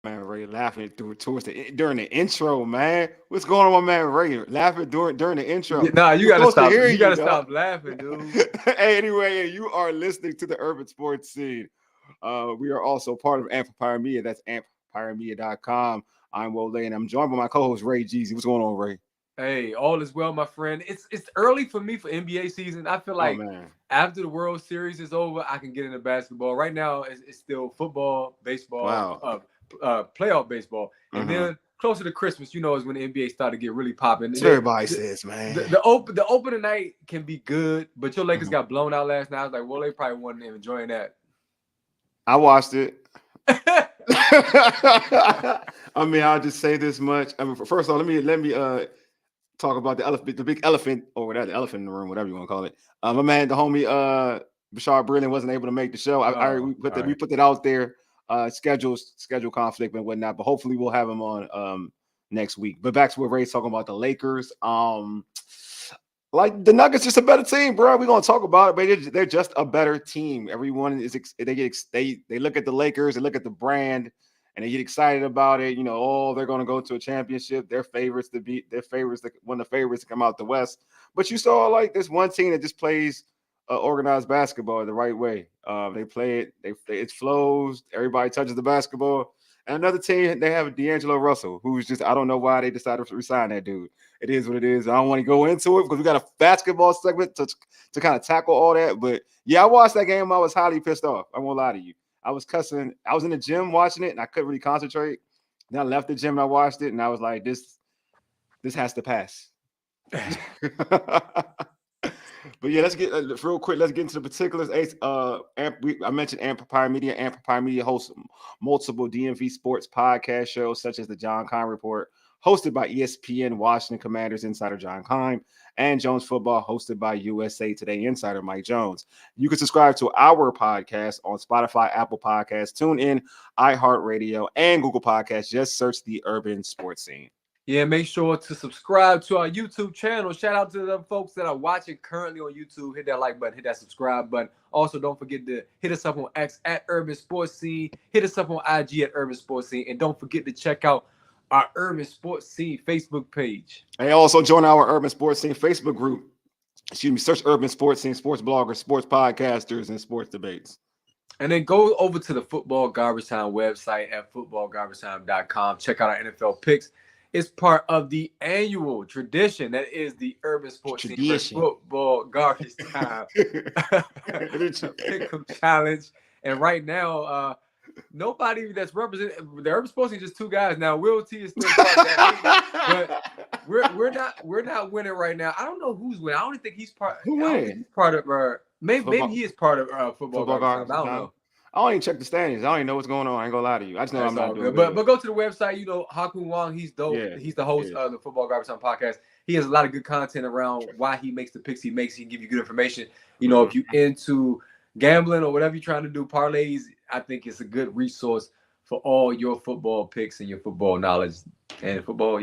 Man, Ray laughing during the intro, man. What's going on, my man Ray? Laughing during the intro. Nah, you We're gotta supposed to stop. hear You you, gotta dog. stop laughing, dude. Hey, anyway, you are listening to the Urban Sports Scene. We are also part of Amplifier Media. That's amplifiermedia.com. I'm Wole, and I'm joined by my co-host Ray Jeezy. What's going on, Ray? Hey, all is well, my friend. It's early for me for NBA season. I feel Oh like man. after the World Series is over, I can get into basketball. Right now, it's still football, baseball, Wow. playoff baseball, and Mm-hmm. then closer to Christmas, is when the NBA start to get really popping. That's what everybody says, man. The opening night can be good, but your Lakers Mhm. got blown out last night. I was like, well, they probably wasn't even enjoying that. I watched it. I mean, I'll just say this much. I mean, first of all, let me talk about the big elephant, or whatever, the elephant in the room, whatever you want to call it. My man, the homie, Bashar Brilliant wasn't able to make the show. Oh, all We right. put it out there, schedule conflict and whatnot. But hopefully, we'll have him on next week. But back to what Ray's talking about, the Lakers. Like the Nuggets, just a better team, bro. We're gonna talk about it, but they're just a better team. Everyone is they look at the Lakers, they look at the brand, and they get excited about it. Oh, they're gonna go to a championship. They're favorites, one of the favorites to come out the West. But you saw like this one team that just plays organized basketball the right way. They play it, it flows. Everybody touches the basketball. And another team, they have D'Angelo Russell, who's just I don't know why they decided to resign that dude. It is what it is. I don't want to go into it because we got a basketball segment to kind of tackle all that. But yeah, I watched that game. I was highly pissed off. I won't lie to you. I was cussing. I was in the gym watching it and I couldn't really concentrate. Then I left the gym and I watched it and I was like, this has to pass. But yeah, let's get real quick. Let's get into the particulars. I mentioned Amplifier Media. Amplifier Media hosts multiple DMV sports podcast shows, such as the John Kine Report, hosted by ESPN Washington Commanders insider John Kine, and Jones Football, hosted by USA Today insider Mike Jones. You can subscribe to our podcast on Spotify, Apple Podcasts, TuneIn, iHeartRadio, and Google Podcasts. Just search the Urban Sports Scene. Yeah, make sure to subscribe to our YouTube channel. Shout out to the folks that are watching currently on YouTube. Hit that like button, hit that subscribe button. Also, don't forget to hit us up on X at Urban Sports Scene. Hit us up on IG at Urban Sports Scene. And don't forget to check out our Urban Sports Scene Facebook page. And also join our Urban Sports Scene Facebook group. Excuse me, search Urban Sports Scene, sports bloggers, sports podcasters, and sports debates. And then go over to the Football Garbage Time website at footballgarbagetime.com. Check out our NFL picks. It's part of the annual tradition that is the Urban Sports Scene versus Tradition. Football Garbage Time Pick'em Challenge. And right now, nobody that's represented the Urban Sports Scene, just two guys. Now, Will T is still part of that league, but we're not winning right now. I don't know who's winning. I don't think he's part. Who I don't think win? he's part of. Maybe Football, he is part of Football football Garbage Time. guys. I don't know. I don't even check the standings. I don't even know what's going on. I ain't gonna lie to you. I just know I'm That's not all doing good. good. But go to the website. Hakun Wong, he's dope. Yeah, He's the host yeah. of the Football Garbage Time podcast. He has a lot of good content around why he makes the picks he makes. He can give you good information. If you into gambling or whatever you're trying to do, parlays, I think it's a good resource for all your football picks and your football knowledge and football,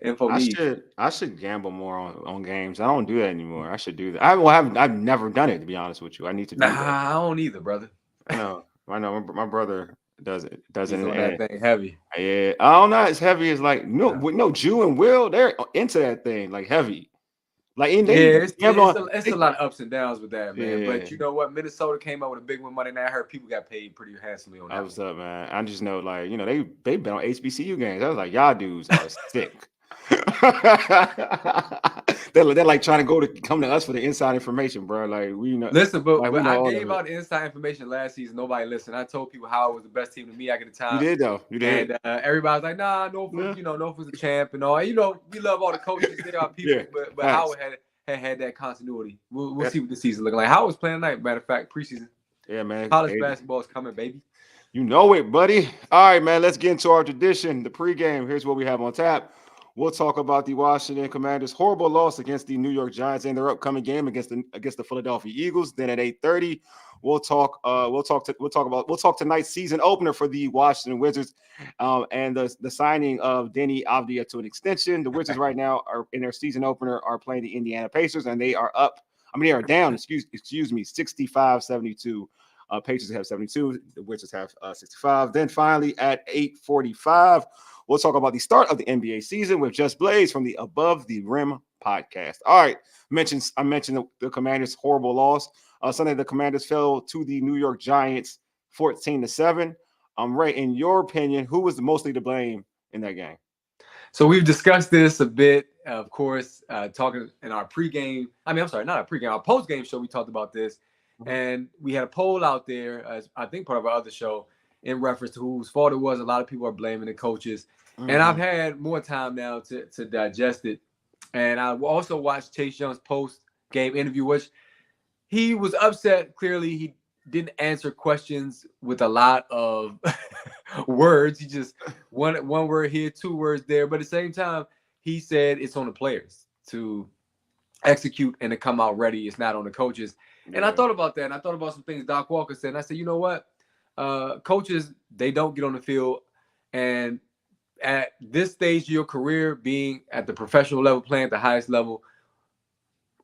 info needs. I should gamble more on games. I don't do that anymore. I should do that. I've never done it, to be honest with you. I need to do that. Nah, I don't either, brother. I know. I know. My brother does it. He's on that And thing heavy. yeah, I don't know. It's heavy as like no Jew and Will. They're into that thing like heavy. Like and Yeah, they gamble it's on. a lot of ups and downs with that, man. Yeah. But you know what? Minnesota came out with a big one Monday night. I heard people got paid pretty handsomely on I that was one. up, man. I just know, like, they've been on HBCU games. I was like, y'all dudes are sick. They're like trying to come to us for the inside information, bro. Like we know, Listen, but like we but know I all of gave it. out inside information last season. Nobody listened. I told people how it was the best team to me at the You time, did though. You did. and everybody's like, "Nah, Norfolk, Yeah. Norfolk's a champ and all." We love all the coaches. They are Yeah. peoples, but Facts. Howard had that continuity. We'll Yeah. see what the season looking like. Howard's playing tonight. Matter of fact, preseason Yeah, man. college Hey, basketball is coming, baby. you know it, buddy. All right, man. Let's get into our tradition. The pregame. Here's what we have on tap. We'll talk about the Washington Commanders' horrible loss against the New York Giants in their upcoming game against the Philadelphia Eagles. Then at 8:30, we'll talk tonight's season opener for the Washington Wizards, and the signing of Denny Avdia to an extension. The Wizards right now are in their season opener are playing the Indiana Pacers, and they are up. I mean, they are down. Excuse me, 65-72 Patriots have 72. The Wizards have 65. Then finally at 8:45, we'll talk about the start of the NBA season with Just Blaze from the Above the Rim podcast. All right, I mentioned the Commanders' horrible loss. Sunday, the Commanders fell to the New York Giants 14-7. Ray, in your opinion, who was mostly to blame in that game? So we've discussed this a bit, of course, talking in our pregame. I mean, I'm sorry, not our pregame, our postgame show. We talked about this, and we had a poll out there, as I think part of our other show, in reference to whose fault it was. A lot of people are blaming the coaches, and I've had more time now to digest it. And I also watched Chase Young's post-game interview, which he was upset. Clearly, he didn't answer questions with a lot of words. He just one word here, two words there. But at the same time, he said it's on the players to execute and to come out ready. It's not on the coaches. Yeah. And I thought about that. And I thought about some things Doc Walker said. And I said, you know what? Coaches, they don't get on the field. And at this stage of your career, being at the professional level, playing at the highest level,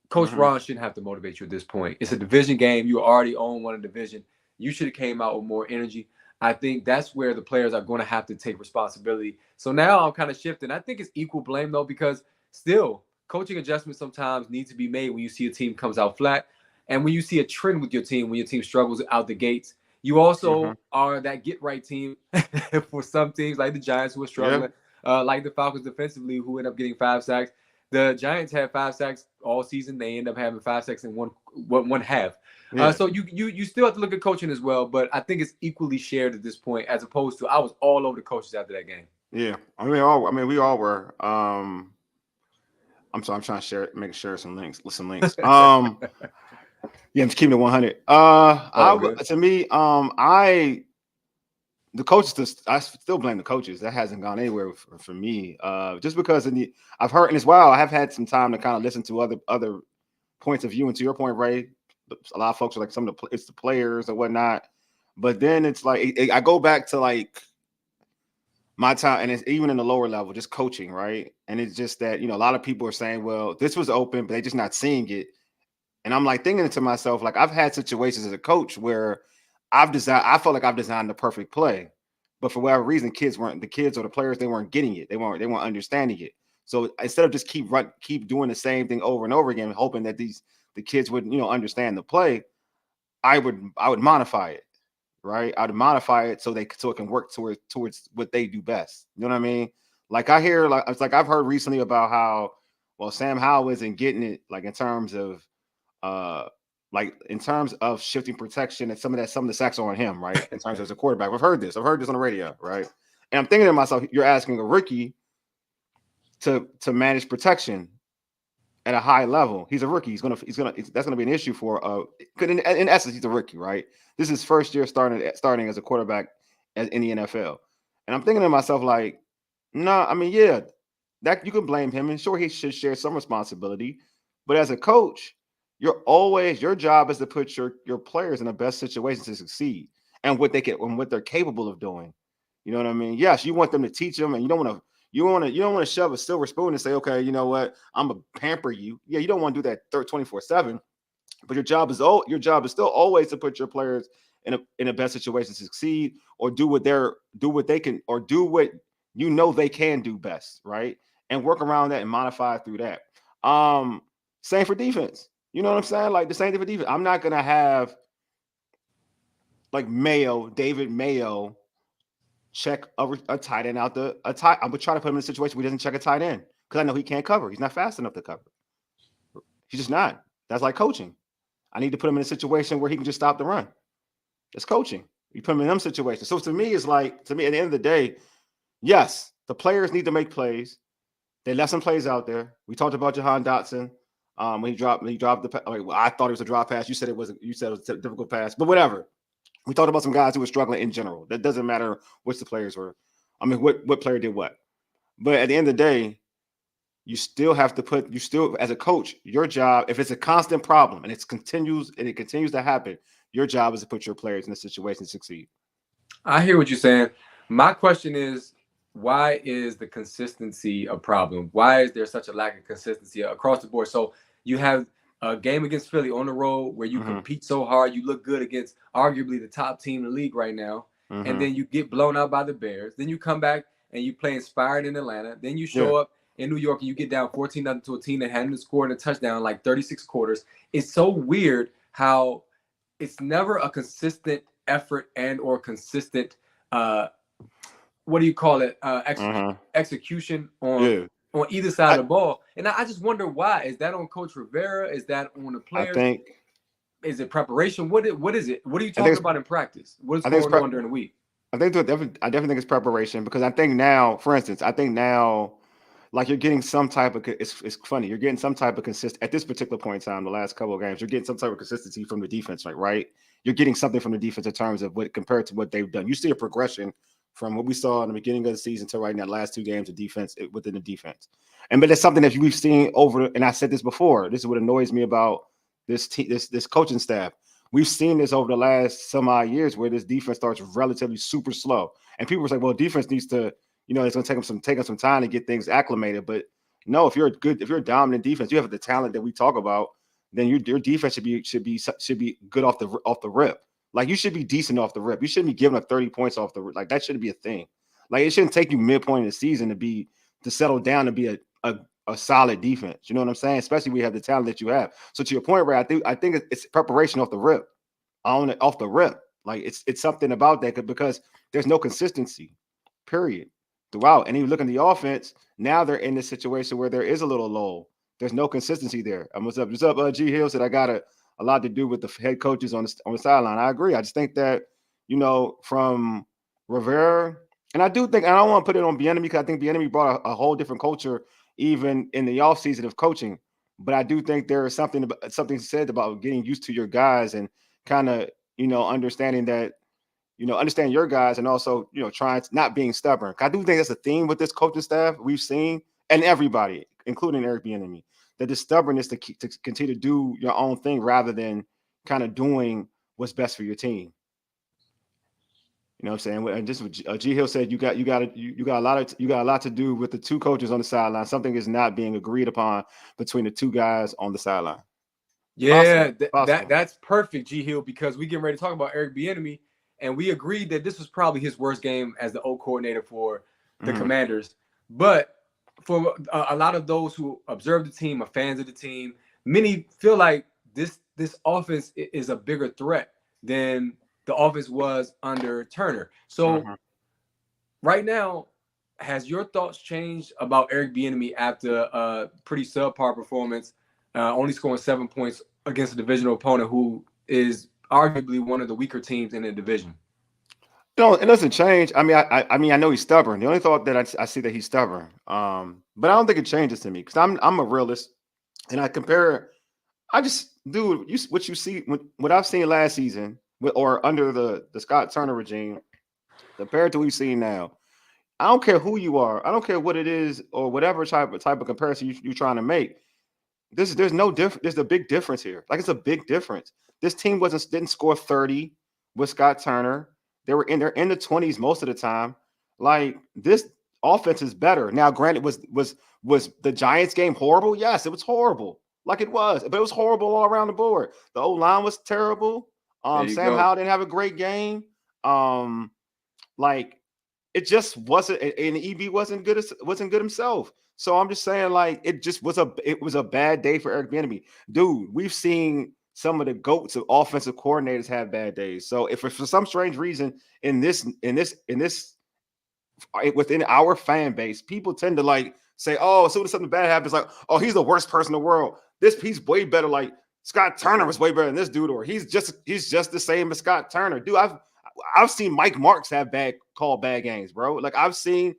Coach Ron shouldn't have to motivate you at this point. It's a division game. You already own one division. You should have came out with more energy. I think that's where the players are going to have to take responsibility. So now I'm kind of shifting. I think it's equal blame, though, because still coaching adjustments sometimes need to be made when you see a team comes out flat. And when you see a trend with your team, when your team struggles out the gates, you also are that get-right team for some teams, like the Giants, who are struggling, like the Falcons defensively, who end up getting 5 sacks. The Giants had 5 sacks all season. They end up having 5 sacks in one half. Yeah. So you still have to look at coaching as well, but I think it's equally shared at this point, as opposed to I was all over the coaches after that game. Yeah, we all were. I'm trying to make sure some links. Yeah, I'm just keeping it 100. To me, the coaches, I still blame the coaches. That hasn't gone anywhere for me. Just because I've heard, and as well, I have had some time to kind of listen to other points of view. And to your point, Ray, a lot of folks are like it's the players or whatnot. But then it's like I go back to like my time, and it's even in the lower level, just coaching, right? And it's just that, a lot of people are saying, well, this was open, but they're just not seeing it. And I'm like thinking to myself, like I've had situations as a coach where I felt like I've designed the perfect play, but for whatever reason, the kids or the players, they weren't getting it. They weren't understanding it. So instead of just keep doing the same thing over and over again, hoping that the kids would, understand the play, I would modify it, right? I'd modify it so it can work towards what they do best. You know what I mean? Like I hear, it's like I've heard recently about how, well, Sam Howell isn't getting it, like in terms of shifting protection, and some of the sacks are on him, right? In terms of as a quarterback. I've heard this on the radio, right? And I'm thinking to myself, you're asking a rookie to manage protection at a high level. He's a rookie. That's gonna be an issue for in essence, he's a rookie, right? This is first year starting as a quarterback in the NFL. And I'm thinking to myself, like, no, I mean, yeah, that you can blame him, and sure he should share some responsibility. But as a coach, your job is to put your players in the best situation to succeed and what they're capable of doing. You know what I mean? Yes, you want them to teach them, and you don't want to shove a silver spoon and say, okay, you know what, I'm gonna pamper you. Yeah, you don't want to do that 24/7. But your job is still always to put your players in a best situation to succeed, or do what they can, or do what they can do best, right? And work around that and modify through that. Same for defense. You know what I'm saying? Like the same thing for defense. I'm not gonna have like David Mayo check a tight end out I'm gonna try to put him in a situation where he doesn't check a tight end because I know he can't cover. He's not fast enough to cover. He's just not. That's like coaching. I need to put him in a situation where he can just stop the run. That's coaching. You put him in them situations. So to me, at the end of the day, yes, the players need to make plays. They left some plays out there. We talked about Jahan Dotson. When he dropped the, I thought it was a drop pass. You said it was a difficult pass, but whatever. We talked about some guys who were struggling in general. That doesn't matter which the players were. I mean, what player did what. But at the end of the day, you still have to as a coach, your job, if it's a constant problem and it continues to happen, your job is to put your players in a situation to succeed. I hear what you're saying. My question is, why is the consistency a problem? Why is there such a lack of consistency across the board? So you have a game against Philly on the road where you Mm-hmm. compete so hard, you look good against arguably the top team in the league right now, and Mm-hmm. then you get blown out by the Bears. Then you come back and you play inspired in Atlanta. Then you Yeah. show up in New York and you get down 14-0 to a team that hadn't scored a touchdown in like 36 quarters. It's so weird how it's never a consistent effort and or consistent what do you call it Mm-hmm. execution Yeah. on either side of I the ball. And I just wonder why. Is that on Coach Rivera? Is that on the I players? think Is it preparation? What is it? What are you I think talking it's about in practice? What's I think it's going pre- on during the week? I definitely think it's preparation because I think now, for instance, I think now like you're getting some type of it's funny you're getting some type of consist at this particular point in time the last couple of games you're getting some type of consistency from the defense right you're getting something from the defense in terms of what compared to what they've done you see a progression from what we saw in the beginning of the season to right now the last two games of defense within the defense and but it's something that we've seen over and I said this before this is what annoys me about this coaching staff we've seen this over the last some odd years where this defense starts relatively super slow and people are like well defense needs to it's going to take them some time to get things acclimated. But no, if you're a dominant defense, you have the talent that we talk about. Then your defense should be good off the rip. Like you should be decent off the rip. You shouldn't be giving up 30 points off the rip. Like that shouldn't be a thing. Like it shouldn't take you midpoint in the season to settle down and be a solid defense. You know what I'm saying? Especially we have the talent that you have. So to your point, Ray, I think it's preparation off the rip. Off the rip. Like it's something about that because there's no consistency. Period throughout. And you look at the offense, now they're in this situation where there is a little lull. There's no consistency there. What's up? What's up? G Hill said I got a lot to do with the head coaches on the sideline. I agree. I just think that, from Rivera, and I do think, and I don't want to put it on Bieniemy because I think Bieniemy brought a whole different culture even in the offseason of coaching. But I do think there is something said about getting used to your guys and kind of, understanding that understand your guys and also, trying to not being stubborn. I do think that's a theme with this coaching staff we've seen and everybody, including Eric Bieniemy, that the stubbornness to continue to do your own thing rather than kind of doing what's best for your team. You know what I'm saying? And just G Hill said you got a lot to do with the two coaches on the sideline. Something is not being agreed upon between the two guys on the sideline. Yeah, Possible, possible. that's perfect, G Hill, because we getting ready to talk about Eric Bieniemy, and we agreed that this was probably his worst game as the O coordinator for the Mm-hmm. Commanders. But for a lot of those who observe the team, are fans of the team, many feel like this offense is a bigger threat than the offense was under Turner. So Mm-hmm. right now, has your thoughts changed about Eric Bieniemy after a pretty subpar performance, only scoring 7 points against a divisional opponent who is arguably one of the weaker teams in the division? No, it doesn't change. I mean, I know he's stubborn. The only thought that I see that he's stubborn. But I don't think it changes to me because I'm a realist, and I compare. I just dude, what you see what I've seen last season or under the Scott Turner regime compared to what we've seen now. I don't care who you are. I don't care what it is or whatever type of comparison you're trying to make. There's no difference. There's a big difference here. Like it's a big difference. This team didn't score 30 with Scott Turner. They're in the 20s most of the time. Like this offense is better. Now, granted, was the Giants game horrible? Yes, it was horrible. Like it was, but it was horrible all around the board. The O line was terrible. There you Sam go. Howell didn't have a great game. Um, like it just wasn't, and EB wasn't good himself. So I'm just saying, like, it was a bad day for Eric Bieniemy. Dude, we've seen some of the goats of offensive coordinators have bad days. So if for some strange reason in this within our fan base, people tend to like say, "Oh, as soon as something bad happens, like, oh, he's the worst person in the world. He's way better. Like Scott Turner was way better than this dude, or he's just the same as Scott Turner." Dude, I've seen Mike Marks have bad games, bro. Like I've seen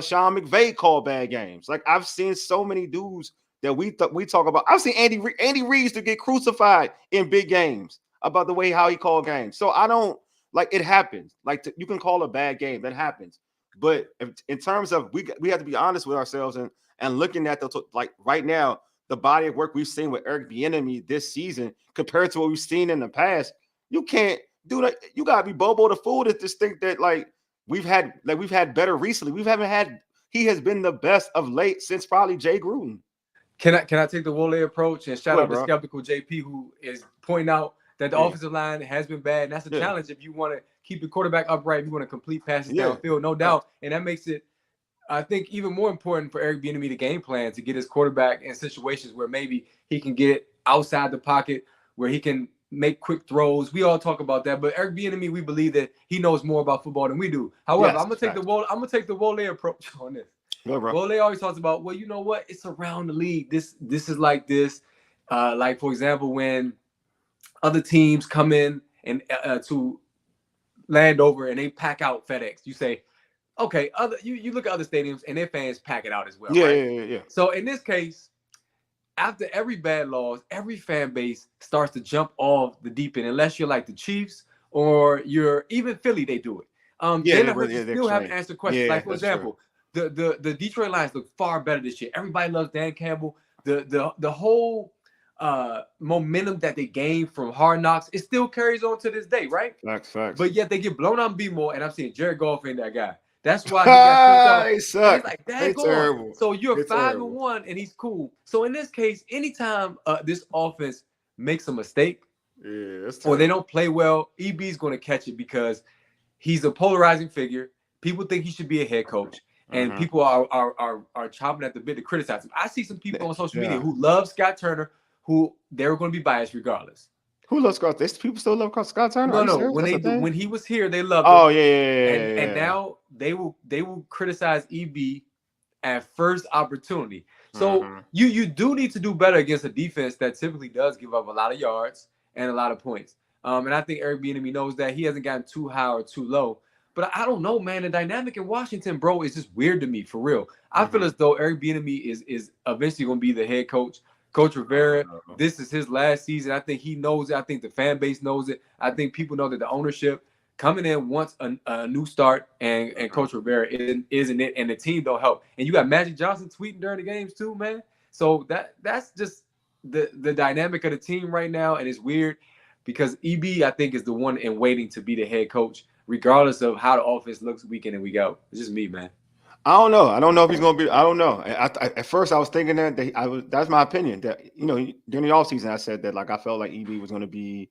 Sean McVay call bad games. Like I've seen so many dudes that we talk about. I've seen Andy Reeves to get crucified in big games about the way how he called games. So I don't like it happens. Like you can call a bad game that happens, but in terms of we have to be honest with ourselves and looking at like right now the body of work we've seen with Eric Bieniemy this season compared to what we've seen in the past. You can't do that. You gotta be Bobo the fool to just think that we've had better recently. We haven't had. He has been the best of late since probably Jay Gruden. Can I take the Wole approach and shout Go ahead, out to bro. skeptical JP who is pointing out that the Yeah, offensive line has been bad. And that's a yeah, challenge if you want to keep your quarterback upright, if you want to complete passes yeah. downfield, no Facts. doubt. And that makes it, I think, even more important for Eric Bieniemy to game plan to get his quarterback in situations where maybe he can get outside the pocket, where he can make quick throws. We all talk about that, but Eric Bieniemy, we believe that he knows more about football than we do. However, Yes, facts. I'm gonna take the Wole approach on this. Go ahead, bro. Well, they always talks about, well, you know what? It's around the league. This is like this. Like for example, when other teams come in and to Landover and they pack out FedEx, you say, okay, you look at other stadiums and their fans pack it out as well, Yeah, right? yeah, yeah, yeah. So in this case, after every bad loss, every fan base starts to jump off the deep end, unless you're like the Chiefs or you're even Philly, they do it. Yeah, they Jalen Hurts, really, you yeah, they're still haven't extreme. answered questions. Yeah, Like, for that's true. example, the Detroit Lions look far better this year. Everybody loves Dan Campbell. The whole momentum that they gained from Hard Knocks, it still carries on to this day, right? Facts, facts. But yet they get blown out and beat more. And I'm seeing Jared Goff ain't that guy. That's why he got sent off. They And it's suck. like, They daggone. terrible. So you're They five and terrible. one, and he's cool. So in this case, anytime this offense makes a mistake Yeah, that's or they terrible. don't play well, EB is going to catch it because he's a polarizing figure. People think he should be a head coach, and Mm-hmm. people are chomping at the bit to criticize him. I see some people on social media Yeah. who love Scott Turner, who they're going to be biased regardless. Who loves Scott? There's people still love Scott Turner. Are No, you no. serious? That's a thing. When he was here, they loved him, Oh yeah, yeah, yeah, and yeah. now they will criticize EB at first opportunity. So Mm-hmm. you do need to do better against a defense that typically does give up a lot of yards and a lot of points. And I think Eric Bieniemy knows that he hasn't gotten too high or too low. But I don't know, man. The dynamic in Washington, bro, is just weird to me for real. I feel Mm-hmm. as though Eric Bieniemy is eventually going to be the head coach. Coach Rivera, this is his last season. I think he knows it. I think the fan base knows it. I think people know that the ownership coming in wants a new start, and Mm-hmm. Coach Rivera isn't it, and the team don't help. And you got Magic Johnson tweeting during the games too, man. So that's just the dynamic of the team right now, and it's weird because EB I think is the one in waiting to be the head coach, regardless of how the offense looks week in and week out. It's just me, man. I don't know. I don't know if he's going to be. I don't know. At first, I was thinking that I was. That's my opinion. That during the offseason, I said that like I felt like EB was going to be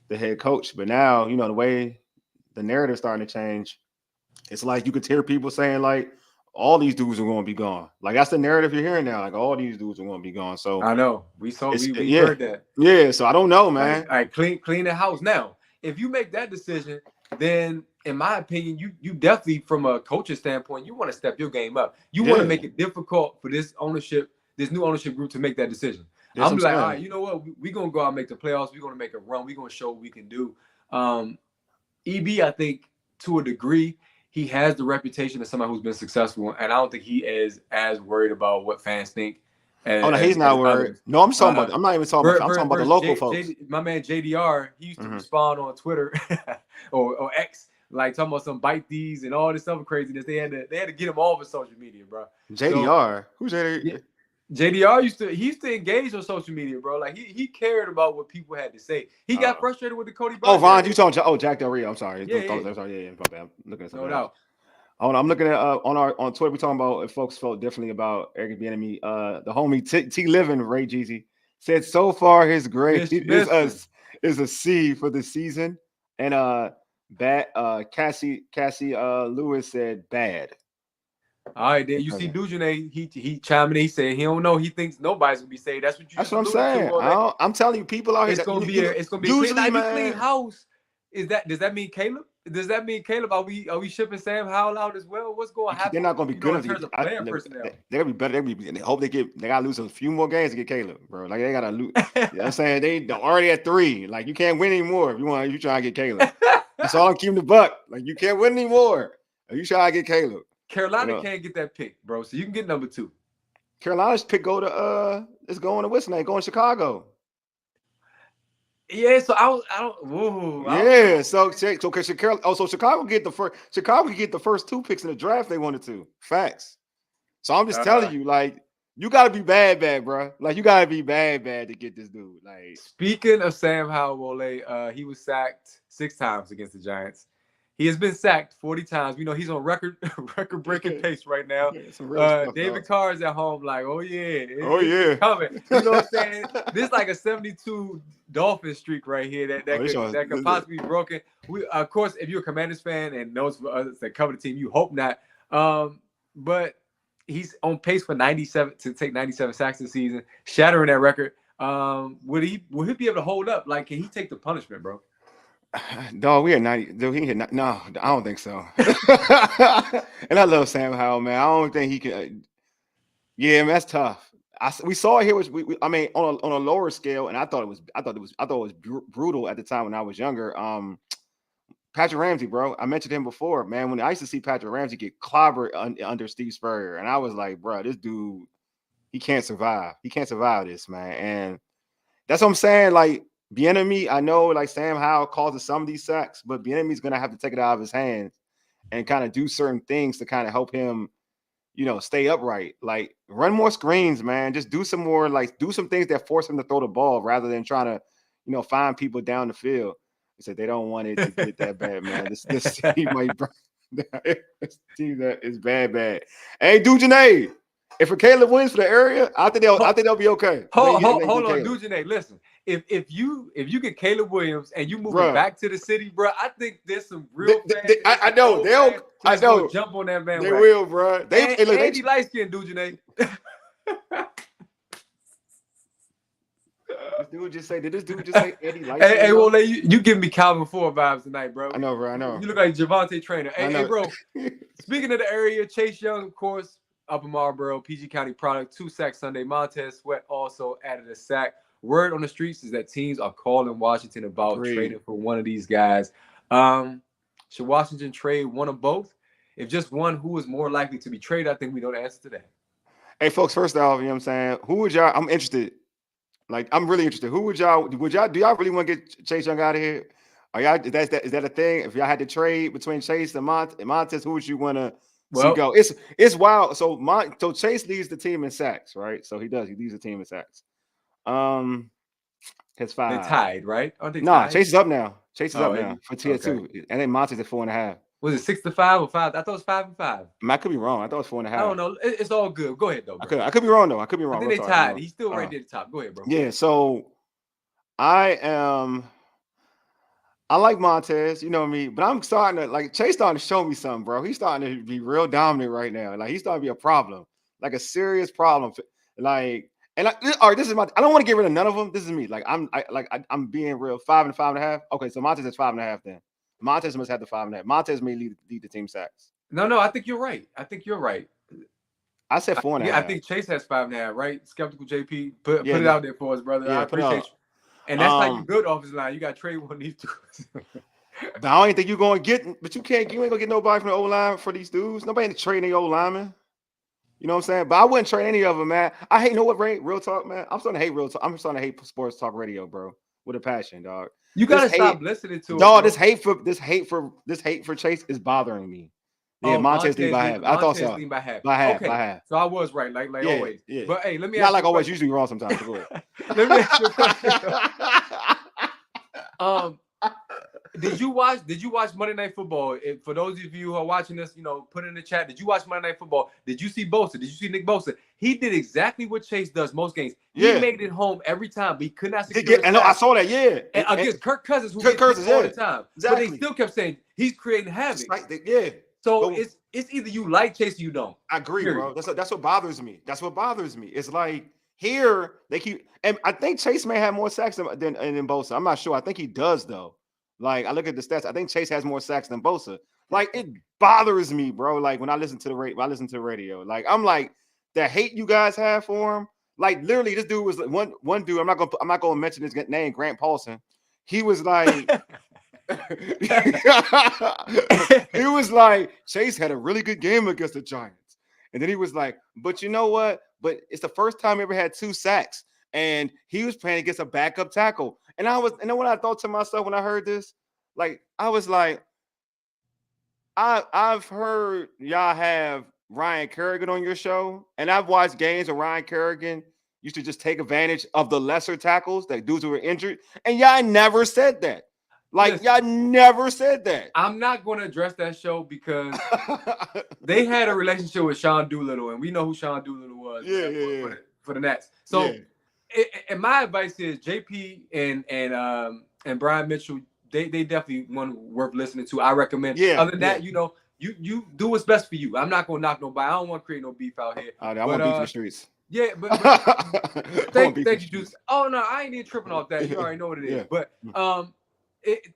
the head coach. But now, the way the narrative's starting to change, it's like you could hear people saying like all these dudes are going to be gone. Like that's the narrative you're hearing now. Like all these dudes are going to be gone. So I know it's we've yeah, heard that. yeah. So I don't know, man. Like clean the house. Now, if you make that decision, then in my opinion, you definitely from a coaching standpoint, you want to step your game up. You want to Yeah, make it difficult for this new ownership group to make that decision. that's what I'm I'm like, all right, saying. you know what? We're gonna go out and make the playoffs. We're gonna make a run. We're gonna show what we can do. Um, EB, I think to a degree, he has the reputation of somebody who's been successful, and I don't think he is as worried about what fans think Oh no, he's not as worried. others. No, I'm talking Uh, about. I'm not even talking about. I'm talking about the Versus local folks. My man JDR, he used to Mm-hmm. respond on Twitter or X, like talking about some bite these and all this other craziness. They had to get him off of social media, bro. So JDR, who's yeah, JDR? JDR used to engage on social media, bro. Like he cared about what people had to say. He got frustrated with the Cody Oh, Bellinger. Vaughn, you talking? Oh, Jack Del Rio. I'm sorry. Yeah, yeah, I'm sorry. Yeah, my bad. I'm looking at no something else. doubt. Hold on, I'm looking at on Twitter. We talking about if folks felt differently about Eric Bieniemy. The homie T Living Ray Jeezy said so far his grade Listen. is a C for the season, and bad Cassie Lewis said bad. All right, then you see Okay. Dujane, he chiming in. He said he don't know. He thinks nobody's gonna be saved. That's what you That's just what I'm alluded to, saying. Ole. I'm telling you, people out here It's that gonna be a clean. Now, usually, if you clean man. house, does that mean Caleb? Does that mean Caleb? Are we shipping Sam Howell out as well? What's going to They're happen? not going to be good In enough to terms get. of player They're personnel. gonna be better. They hope they got to lose a few more games to get Caleb, bro. Like they got to lose. You know what I'm saying they're already at 3. Like you can't win anymore if you try to get Caleb. That's all I'm keeping the buck. Like you can't win anymore if you try to get Caleb. Carolina can't get that pick, bro. So you can get number 2. Carolina's pick is going to what's name? Going to Chicago. Yeah, so I don't. Ooh, I don't Yeah, know. so Chicago get the first. Chicago could get the first 2 picks in the draft they wanted to. Facts. So I'm just telling you, like, you gotta be bad, bro. Like, you gotta be bad to get this dude. Like, Speaking of Sam Howell, Ole, he was sacked 6 times against the Giants. He has been sacked 40 times. We know he's on record-breaking pace right now. Yeah, some real stuff, David dog. Carr is at home like, oh yeah, Oh it's yeah. coming. You know what I'm saying? This is like a 72 Dolphin streak right here that, Oh, that could that could possibly be broken. We of course, if you're a Commanders fan and knows for us that cover the team, you hope not. But he's on pace for 97 to take 97 sacks this season, shattering that record. Will he be able to hold up? Like, can he take the punishment, bro? Dog, we at 90. Dude, he hit no, I don't think so. And I love Sam Howell, man. I don't think he can. Yeah, man, that's tough. We saw it here. I mean, on a lower scale, and I thought it was brutal at the time when I was younger. Patrick Ramsey, bro. I mentioned him before, man. When I used to see Patrick Ramsey get clobbered under Steve Spurrier, and I was like, bro, this dude, he can't survive. He can't survive this, man. And that's what I'm saying. Like, Bieniemy, I know, like Sam Howell causes some of these sacks, but Bieniemy's gonna have to take it out of his hands and kind of do certain things to kind of help him, stay upright. Like, run more screens, man. Just do some more, like, do some things that force him to throw the ball rather than trying to, find people down the field. He said they don't want it to get that bad, man. This team might burn down. This team that is bad. Hey, Dujanay, if for Caleb wins for the area, I think they'll be okay. Hold on, Dujanay. Listen, if you get Caleb Williams and you move it back to the city, bro, I think there's some real fans. I know they'll. I know jump on that bandwagon. They will, bro. Andy light skin, Dujanay. Did this dude just say Eddie Light? Hey, well, you giving me Calvin Ford vibes tonight, bro. I know, bro. I know. You look like Javante Trainer. Hey, bro. Speaking of the area, Chase Young, of course, Upper Marlboro, PG County product, 2 sacks Sunday. Montez Sweat also added a sack. Word on the streets is that teams are calling Washington about trading for one of these guys. Should Washington trade one of both? If just one, who is more likely to be traded? I think we know the answer to that. Hey, folks, first off, you know what I'm saying? Who would y'all? I'm interested. Like, I'm really interested. Who do y'all really want to get Chase Young out of here? Are y'all is that a thing? If y'all had to trade between Chase and Montez, who would you want to see go? It's wild. So Chase leads the team in sacks, right? So he leads the team in sacks. His 5. They're tied, right? Aren't they tied? No, Chase is up now. Chase is up now for tier 2. And then Montez at 4.5. Was it 6-5 or 5? I thought it was 5 and 5. I could be wrong. I thought it was 4.5. I don't know. It's all good. Go ahead, though, bro. I could be wrong, though. I could be wrong. I think they tied. He's still right there at the top. Go ahead, bro. Yeah, so I like Montez, you know what I mean? But I'm starting to, like, Chase starting to show me something, bro. He's starting to be real dominant right now. Like, he's starting to be a problem. Like, a serious problem. Like, and all right, this is I don't want to get rid of none of them. This is me. Like, I'm being real. 5 and 5.5. Okay, so Montez is 5.5 then. Montez must have the 5.5. Montez may lead the team sacks. No, I think you're right. I said 4.5. I think Chase has 5.5, right? Skeptical JP, put it out there for us, brother. I appreciate you. And that's how you build offensive line. You got to trade one of these two. But I don't even think you're going to get, but you ain't going to get nobody from the O-line for these dudes. Nobody ain't trading the O-lineman. You know what I'm saying? But I wouldn't trade any of them, man. I hate, real talk, man. I'm starting to hate real talk. I'm starting to hate sports talk radio, bro, with a passion, dog. You got to stop listening to it. Dog, this hate for Chase is bothering me. Yeah, Montez lead by half. I thought so. By half. By half. Okay. By half. So I was right, like always. Yeah. But hey, let me ask not like always. Usually wrong sometimes. Go ahead. Let me ask you a question. Did you watch Monday Night Football? For those of you who are watching this, put in the chat. Did you watch Monday Night Football? Did you see Bosa? Did you see Nick Bosa? He did exactly what Chase does most games. He made it home every time, but he could not secure I know. I saw that. Yeah, and against Kirk Cousins, who gets all the time. Exactly. But they still kept saying he's creating havoc. So it's either you like Chase or you don't. I agree, bro. That's what bothers me. It's like here they keep, and I think Chase may have more sacks than Bosa. I'm not sure. I think he does though. Like, I look at the stats. I think Chase has more sacks than Bosa. Like, it bothers me, bro. Like, when I listen to the radio, like, I'm like, the hate you guys have for him. Like, literally, this dude was one dude. I'm not gonna mention his name, Grant Paulson. He was like, he was like, Chase had a really good game against the Giants, and then he was like, but you know what? But it's the first time he ever had 2 sacks, and he was playing against a backup tackle. And then when I thought to myself when I heard this, like, I was like, I've heard y'all have Ryan Kerrigan on your show, and I've watched games where Ryan Kerrigan used to just take advantage of the lesser tackles, that dudes who were injured, and y'all never said that. Like, Listen, y'all never said that. I'm not going to address that show because they had a relationship with Sean Doolittle, and we know who Sean Doolittle was for the Nets. So, and my advice is JP and Brian Mitchell. They definitely one worth listening to. I recommend. Other than that, you do what's best for you. I'm not gonna knock nobody. I don't want to create no beef out here. I want beef in the streets. Yeah, but thank you, Juice. Oh no, I ain't even tripping off that. You already know what it is. But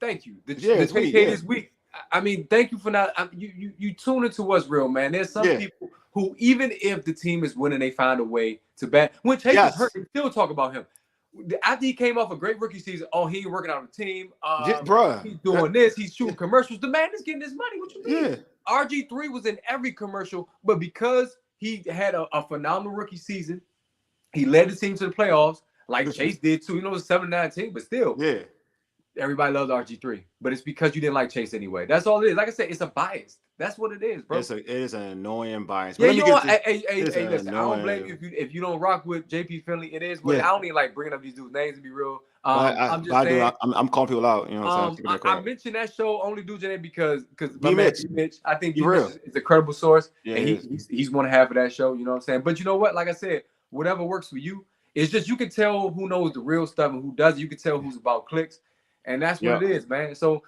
thank you. The KK this week. I mean, thank you for not. You tune into what's real, man. There's some people who, even if the team is winning, they find a way to bet. When Chase is hurt, they still talk about him. After he came off a great rookie season, he ain't working out on the team. He's doing this. He's shooting commercials. The man is getting his money. What you mean? RG3 was in every commercial, but because he had a phenomenal rookie season, he led the team to the playoffs like Chase did too. You know, it was 7-9 team, but still, everybody loves RG3. But it's because you didn't like Chase anyway. That's all it is. Like I said, it's a bias. That's what it is, bro. It is an annoying bias. Yeah, you know, listen, I don't blame you if you don't rock with JP Finley. It is, but I don't even like bringing up these dudes' names to be real. I'm just saying, I'm calling people out. You know what I'm saying? I mentioned that show only do Janae because Mitch. I think Mitch is a credible source, and he's one half of that show. You know what I'm saying? But you know what? Like I said, whatever works for you. It's just you can tell who knows the real stuff and who doesn't. You can tell who's about clicks, and that's what it is, man. So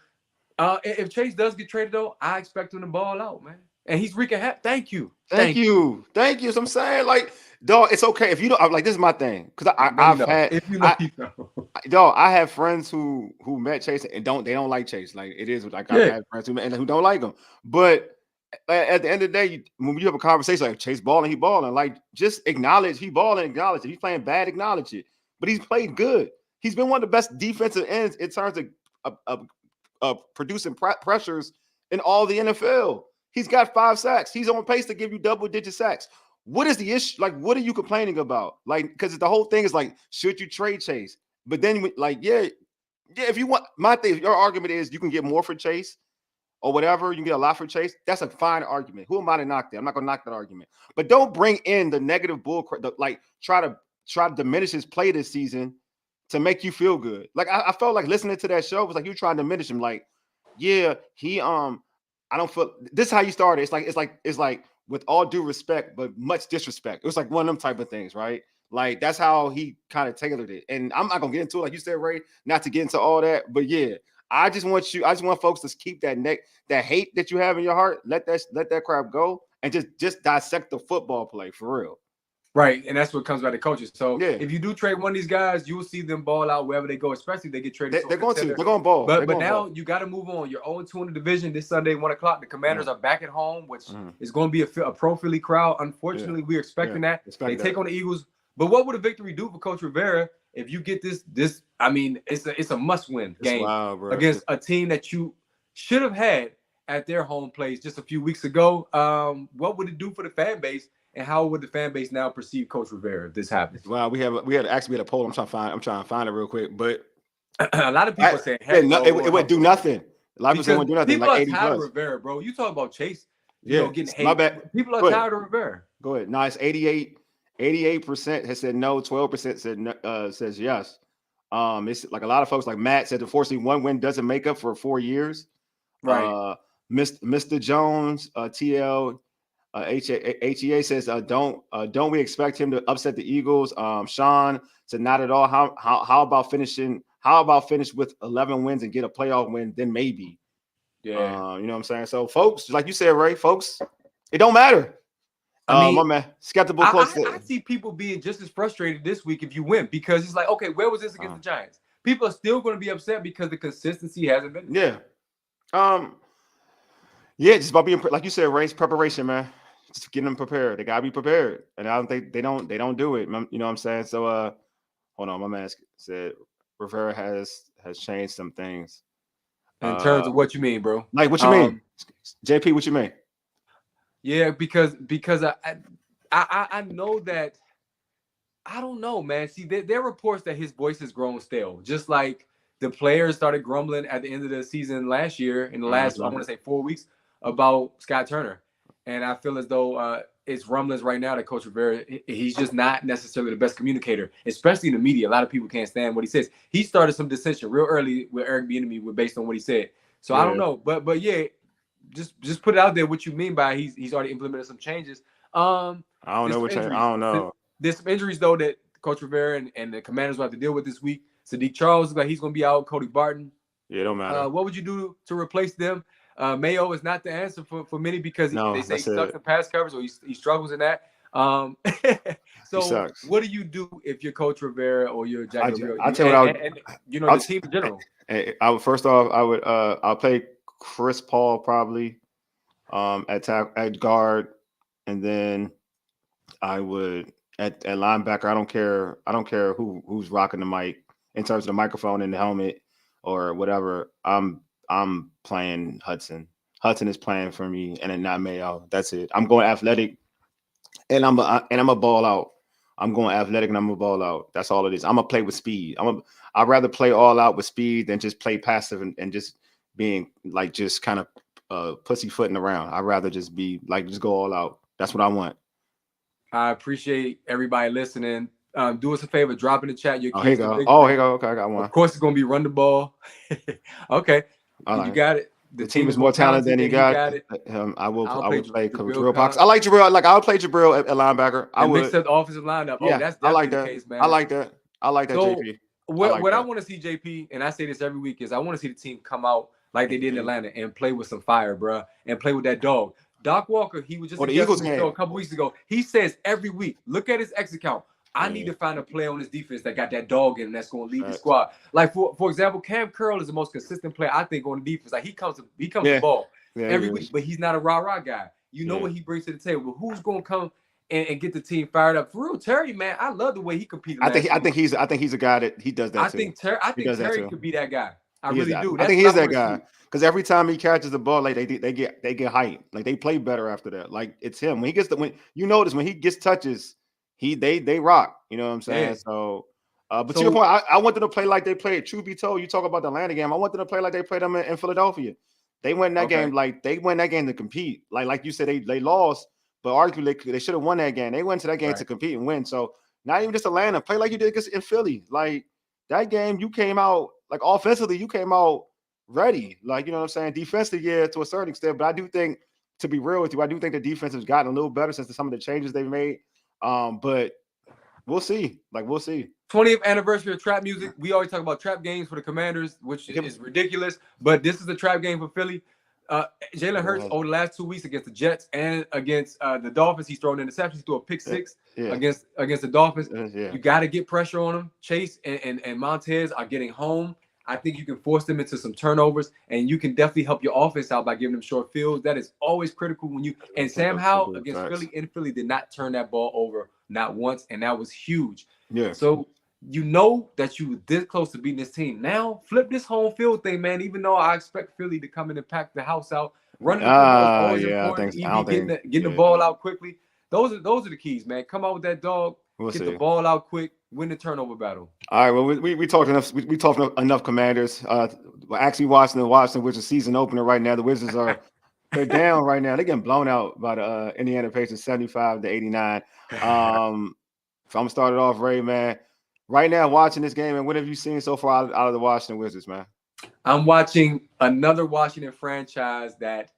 if Chase does get traded, though, I expect him to ball out, man. And he's wreaking havoc. Thank you. So I'm saying, like, dog, it's okay if you don't. Like, this is my thing because I've had. If you know, dog, I have friends who met Chase and they don't like Chase. Like, it is like I've had friends who don't like him. But at the end of the day, when you have a conversation like Chase balling, he balling. Like, just acknowledge he balling. Acknowledge it. He's playing bad. Acknowledge it. But he's played good. He's been one of the best defensive ends in terms of producing pressures in all the NFL. He's got 5 sacks. He's on pace to give you double-digit sacks. What is the issue? Like, what are you complaining about? Like, because the whole thing is like, should you trade Chase? But then, like, if you want, my thing, your argument is you can get more for Chase or whatever. You can get a lot for Chase. That's a fine argument. Who am I to knock that? I'm not going to knock that argument. But don't bring in the negative bull, like, try to diminish his play this season to make you feel good. Like, I felt like listening to that show was like you trying to diminish him. Like, I don't feel this is how you started. It's like with all due respect, but much disrespect. It was like one of them type of things, right? Like, that's how he kind of tailored it. And I'm not gonna get into it, like you said, Ray, not to get into all that. But yeah, I just want folks to keep that hate that you have in your heart, let that crap go and just dissect the football play for real. Right, and that's what comes by the coaches. So if you do trade one of these guys, you will see them ball out wherever they go, especially if they get traded. They're going to ball. But now you got to move on. You're 0-2 in the division this Sunday, 1:00. The Commanders are back at home, which is going to be a pro Philly crowd. Unfortunately, we're expecting that. They take on the Eagles. But what would a victory do for Coach Rivera if you get this? I mean, it's a must-win game against a team that you should have had at their home place just a few weeks ago. What would it do for the fan base? And how would the fan base now perceive Coach Rivera if this happens? Well, we had a poll. I'm trying to find it real quick, but a lot of people say it would do nothing. A lot of people say it would do nothing. People like are tired of Rivera, bro. You talk about Chase, getting hate. My bad. People are tired of Rivera. Go ahead. No, it's 88% has said no. 12% says yes. It's like a lot of folks like Matt said. Unfortunately, one win doesn't make up for 4 years. Right. Mr. Jones, TL. HEA says, don't we expect him to upset the Eagles? Sean said, not at all. How about finish with 11 wins and get a playoff win? Then maybe. Yeah. You know what I'm saying? So, folks, like you said, Ray, folks, it don't matter. I mean, my man, skeptical. I see people being just as frustrated this week if you win because it's like, okay, where was this against the Giants? People are still going to be upset because the consistency hasn't been there. Yeah, just about being, like you said, race preparation, man. Just getting them prepared. They gotta be prepared, and I don't think they don't do it. You know what I'm saying? So, hold on, my man said Rivera has changed some things. In terms of what you mean, bro? Like, what you mean, JP? What you mean? Yeah, because I know that I don't know, man. See, there are reports that his voice has grown stale, just like the players started grumbling at the end of the season last year in the last I want to say 4 weeks about Scott Turner. And I feel as though it's rumblings right now that Coach Rivera, he's just not necessarily the best communicator, especially in the media. A lot of people can't stand what he says. He started some dissension real early with Eric Bieniemy based on what he said. So I don't Yeah, know, but yeah, just put it out there what you mean by he's already implemented some changes. I don't There's know some which I injuries. don't know. There's some injuries though that Coach Rivera and the Commanders will have to deal with this week. Sadiq Charles looks like he's going to be out. Cody Barton. Yeah, it don't matter. What would you do to replace them? Mayo is not the answer for many because they No, say he that's sucks it. in pass coverage or he struggles in that. He So sucks. what do you do if you're Coach Rivera or you're Jack Del Rio? I tell you what I would. And I'll, the team in general. I would first off I would I'll play Chris Paul probably at guard, and then I would at linebacker. I don't care who's rocking the mic in terms of the microphone and the helmet or whatever. I'm playing Hudson. Hudson is playing for me, and then not Mayo. That's it. I'm going athletic, and I'm a ball out. I'm going athletic, and I'm a ball out. That's all it is. I'm gonna play with speed. I'd rather play all out with speed than just play passive and just being like just kind of pussyfooting around. I'd rather just be like just go all out. That's what I want. I appreciate everybody listening. Do us a favor, drop in the chat your Oh, here you keys to go. Oh, here victory. you go. Okay, I got Of one. course, it's going to be run the ball. Okay, All you right. got it. The The team team is is more more talented talented than he than he got. got it. I I'll play would play Jabril Jabril Parks. I Cox like Jabril. Like I would play Jabril at linebacker. I and mix would. up the offensive lineup. Oh, Yeah, that's I like definitely the that. case, I man. like that. I like that, So JP. I like what I that. want to see, JP, and I say this every week, is I want to see the team come out like they did in Atlanta and play with some fire, bro, and play with that dog. Doc Walker, he was just Or a the guest on Eagles the show a game. couple weeks ago. He says every week, look at his X account. I need Yeah, to find a player on this defense that got that dog in him that's going to lead the facts. squad. Like for example, Cam Curl is the most consistent player I think on the defense. Like he comes to Yeah, ball yeah, he every week, is. but he's not a rah-rah guy. You know Yeah, what he brings to the table. But who's going to come and get the team fired up? For real, Terry, man, I love the way he competed last I week. think he's a guy that he does that too. I He think does that Terry too. could be that guy. I He is really that. do. I That's think he what I is that want to guy see. because every time he catches the ball, like they get hype. Like they play better after that. Like it's him when he gets when you notice when he gets touches, they rock. You know what I'm saying? Yeah. So, but to your So point, I want them to play like they played. Truth be told, you talk about the Atlanta game. I want them to play like they played them in Philadelphia. They went that game okay. like they went that game to compete. Like you said, they lost, but arguably they should have won that game. They went to that game to Right. compete and win. So not even just Atlanta, play like you did in Philly. Like that game, you came out like offensively, you came out ready. Like, you know what I'm saying? Defensively, yeah, to a certain extent. But I do think, to be real with you, I do think the defense has gotten a little better since some of the changes they've made. But we'll see. Like, we'll see. 20th anniversary of trap music. We always talk about trap games for the Commanders, which is ridiculous. But this is a trap game for Philly. Jalen Hurts over the last 2 weeks against the Jets and against the Dolphins, he's thrown interceptions. He threw a pick six Yeah. against the Dolphins. Yeah. You got to get pressure on him. Chase and Montez are getting home. I think you can force them into some turnovers, and you can definitely help your offense out by giving them short fields. That is always critical when you – and Sam Howell against Philly did not turn that ball over not once, and that was huge. Yeah. So you know that you were this close to beating this team. Now flip this home field thing, man. Even though I expect Philly to come in and pack the house out, running the football is always Yeah, important. I don't getting think the ball out quickly. Those are the keys, man. Come out with that dog. We'll get see. the ball out quick. Win the turnover battle. All right. Well, we talked enough. We talked enough Commanders. We're actually Washington, which is season opener right now. The Wizards are they're down right now. They're getting blown out by the Indiana Pacers, 75-89. So I'm gonna start it off, Ray, man. Right now, watching this game, and what have you seen so far out of the Washington Wizards, man? I'm watching another Washington franchise that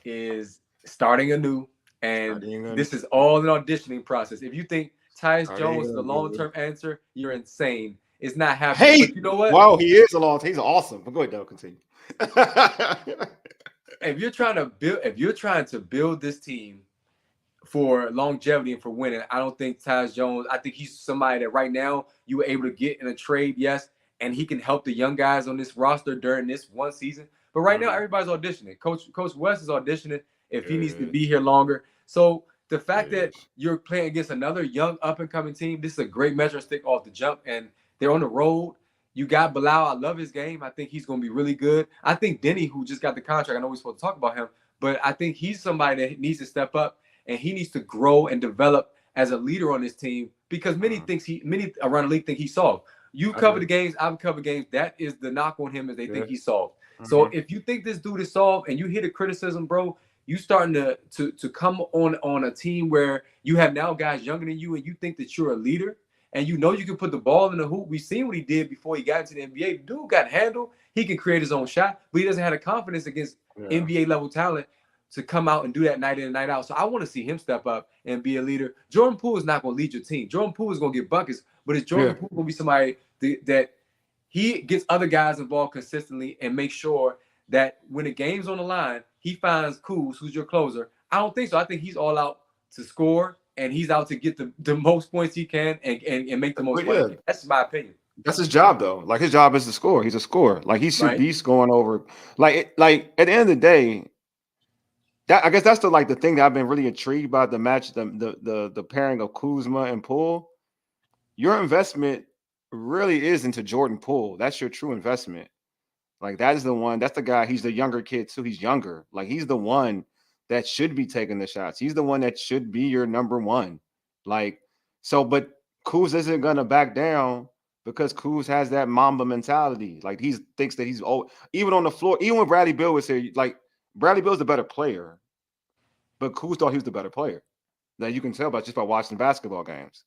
is starting anew, and this is all an auditioning process. If you think Tyus Jones is the long-term answer, you're insane. It's not happening. Hey, but you know what? Wow, he is he's awesome. But go ahead, though, continue. If you're trying to build this team for longevity and for winning, I don't think Tyus Jones. I think he's somebody that right now you were able to get in a trade, yes, and he can help the young guys on this roster during this one season. But right now, everybody's auditioning. Coach West is auditioning if he needs to be here longer. So the fact that you're playing against another young up-and-coming team, this is a great measuring stick off the jump, and they're on the road. You got Bilal. I love his game. I think he's going to be really good. I think Denny, who just got the contract, I know we're supposed to talk about him, but I think he's somebody that needs to step up, and he needs to grow and develop as a leader on this team because many around the league think he's soft. You cover the games, I've covered games. That is the knock on him is they think he's soft. So if you think this dude is soft and you hear the criticism, bro, you starting to come on a team where you have now guys younger than you, and you think that you're a leader, and you know you can put the ball in the hoop. We've seen what he did before he got into the NBA. The dude got handled. He can create his own shot, but he doesn't have the confidence against NBA level talent to come out and do that night in and night out. So I want to see him step up and be a leader. Jordan Poole is not going to lead your team. Jordan Poole is going to get buckets, but is Jordan Poole going to be somebody that he gets other guys involved consistently and make sure that when the game's on the line, he finds Kuz, who's your closer? I don't think so. I think he's all out to score, and he's out to get the most points he can and make the most money. That's my opinion. That's his job, though. Like, his job is to score. He's a scorer. Like, he should be scoring over. Like at the end of the day, that I guess that's the thing that I've been really intrigued by the match, the pairing of Kuzma and Poole. Your investment really is into Jordan Poole. That's your true investment. Like, that is the one. That's the guy. He's the younger kid too. He's younger. Like, he's the one that should be taking the shots. He's the one that should be your number one. Like, so, but Kuz isn't gonna back down because Kuz has that Mamba mentality. Like, he thinks that he's even on the floor. Even when Bradley Beal was here, like, Bradley Beal's the better player, but Kuz thought he was the better player. That you can tell by just by watching basketball games.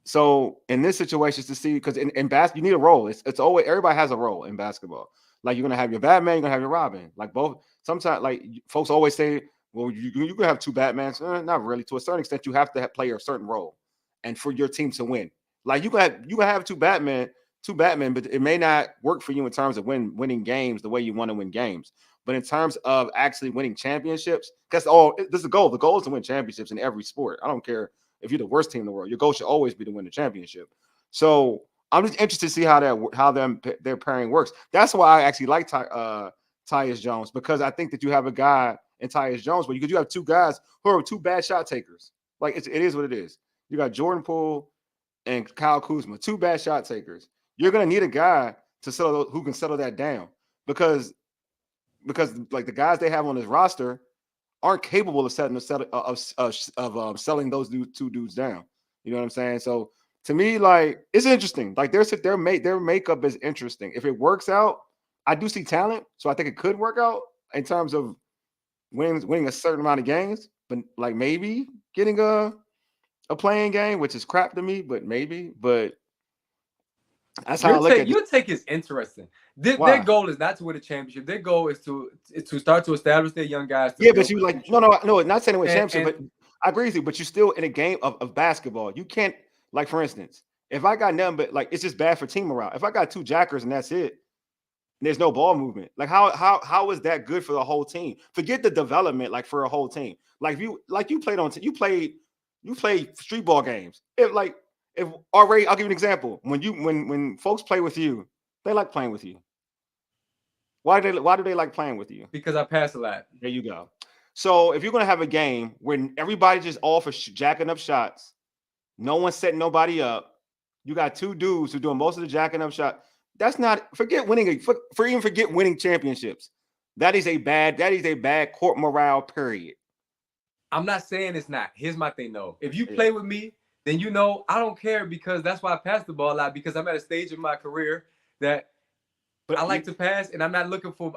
So in this situation, to see, because in basketball you need a role. It's always, everybody has a role in basketball. Like, you're gonna have your Batman, you're gonna have your Robin. Like, both. Sometimes, like, folks always say, well, you can have two Batmans. Not really. To a certain extent, you have to play a certain role, and for your team to win. Like, you can have two Batman, but it may not work for you in terms of winning games the way you want to win games. But in terms of actually winning championships, that's all. This is the goal. The goal is to win championships in every sport. I don't care if you're the worst team in the world. Your goal should always be to win the championship. So I'm just interested to see how their pairing works. That's why I actually like Tyus Jones, because I think that you have a guy in Tyus Jones, but you have two guys who are two bad shot takers. Like, it is what it is. You got Jordan Poole and Kyle Kuzma, two bad shot takers. You're gonna need a guy who can settle that down, because like the guys they have on this roster aren't capable of selling those two dudes down. You know what I'm saying? So to me, like, it's interesting. Like, their makeup is interesting. If it works out, I do see talent, so I think it could work out in terms of winning a certain amount of games. But, like, maybe getting a playing game, which is crap to me, but maybe. But that's how I look at it. Your take is interesting. Their goal is not to win a championship. Their goal is to start to establish their young guys. But you like no, not saying to win a championship, but I agree with you. But you're still in a game of basketball. You can't, like, for instance, if I got nothing but, like, it's just bad for team morale. If I got two jackers and that's it, and there's no ball movement, like, how is that good for the whole team? Forget the development, like, for a whole team. Like, you played street ball games. If already, I'll give you an example. When folks play with you, they like playing with you. Why do they like playing with you? Because I pass a lot. There you go. So if you're gonna have a game where everybody just all for jacking up shots, no one's setting nobody up, you got two dudes who doing most of the jacking up shot. That's not, forget winning championships. That is a bad court morale, period. I'm not saying it's not. Here's my thing, though. If you play with me, then I don't care, because that's why I pass the ball a lot, because I'm at a stage in my career that I like to pass, and I'm not looking for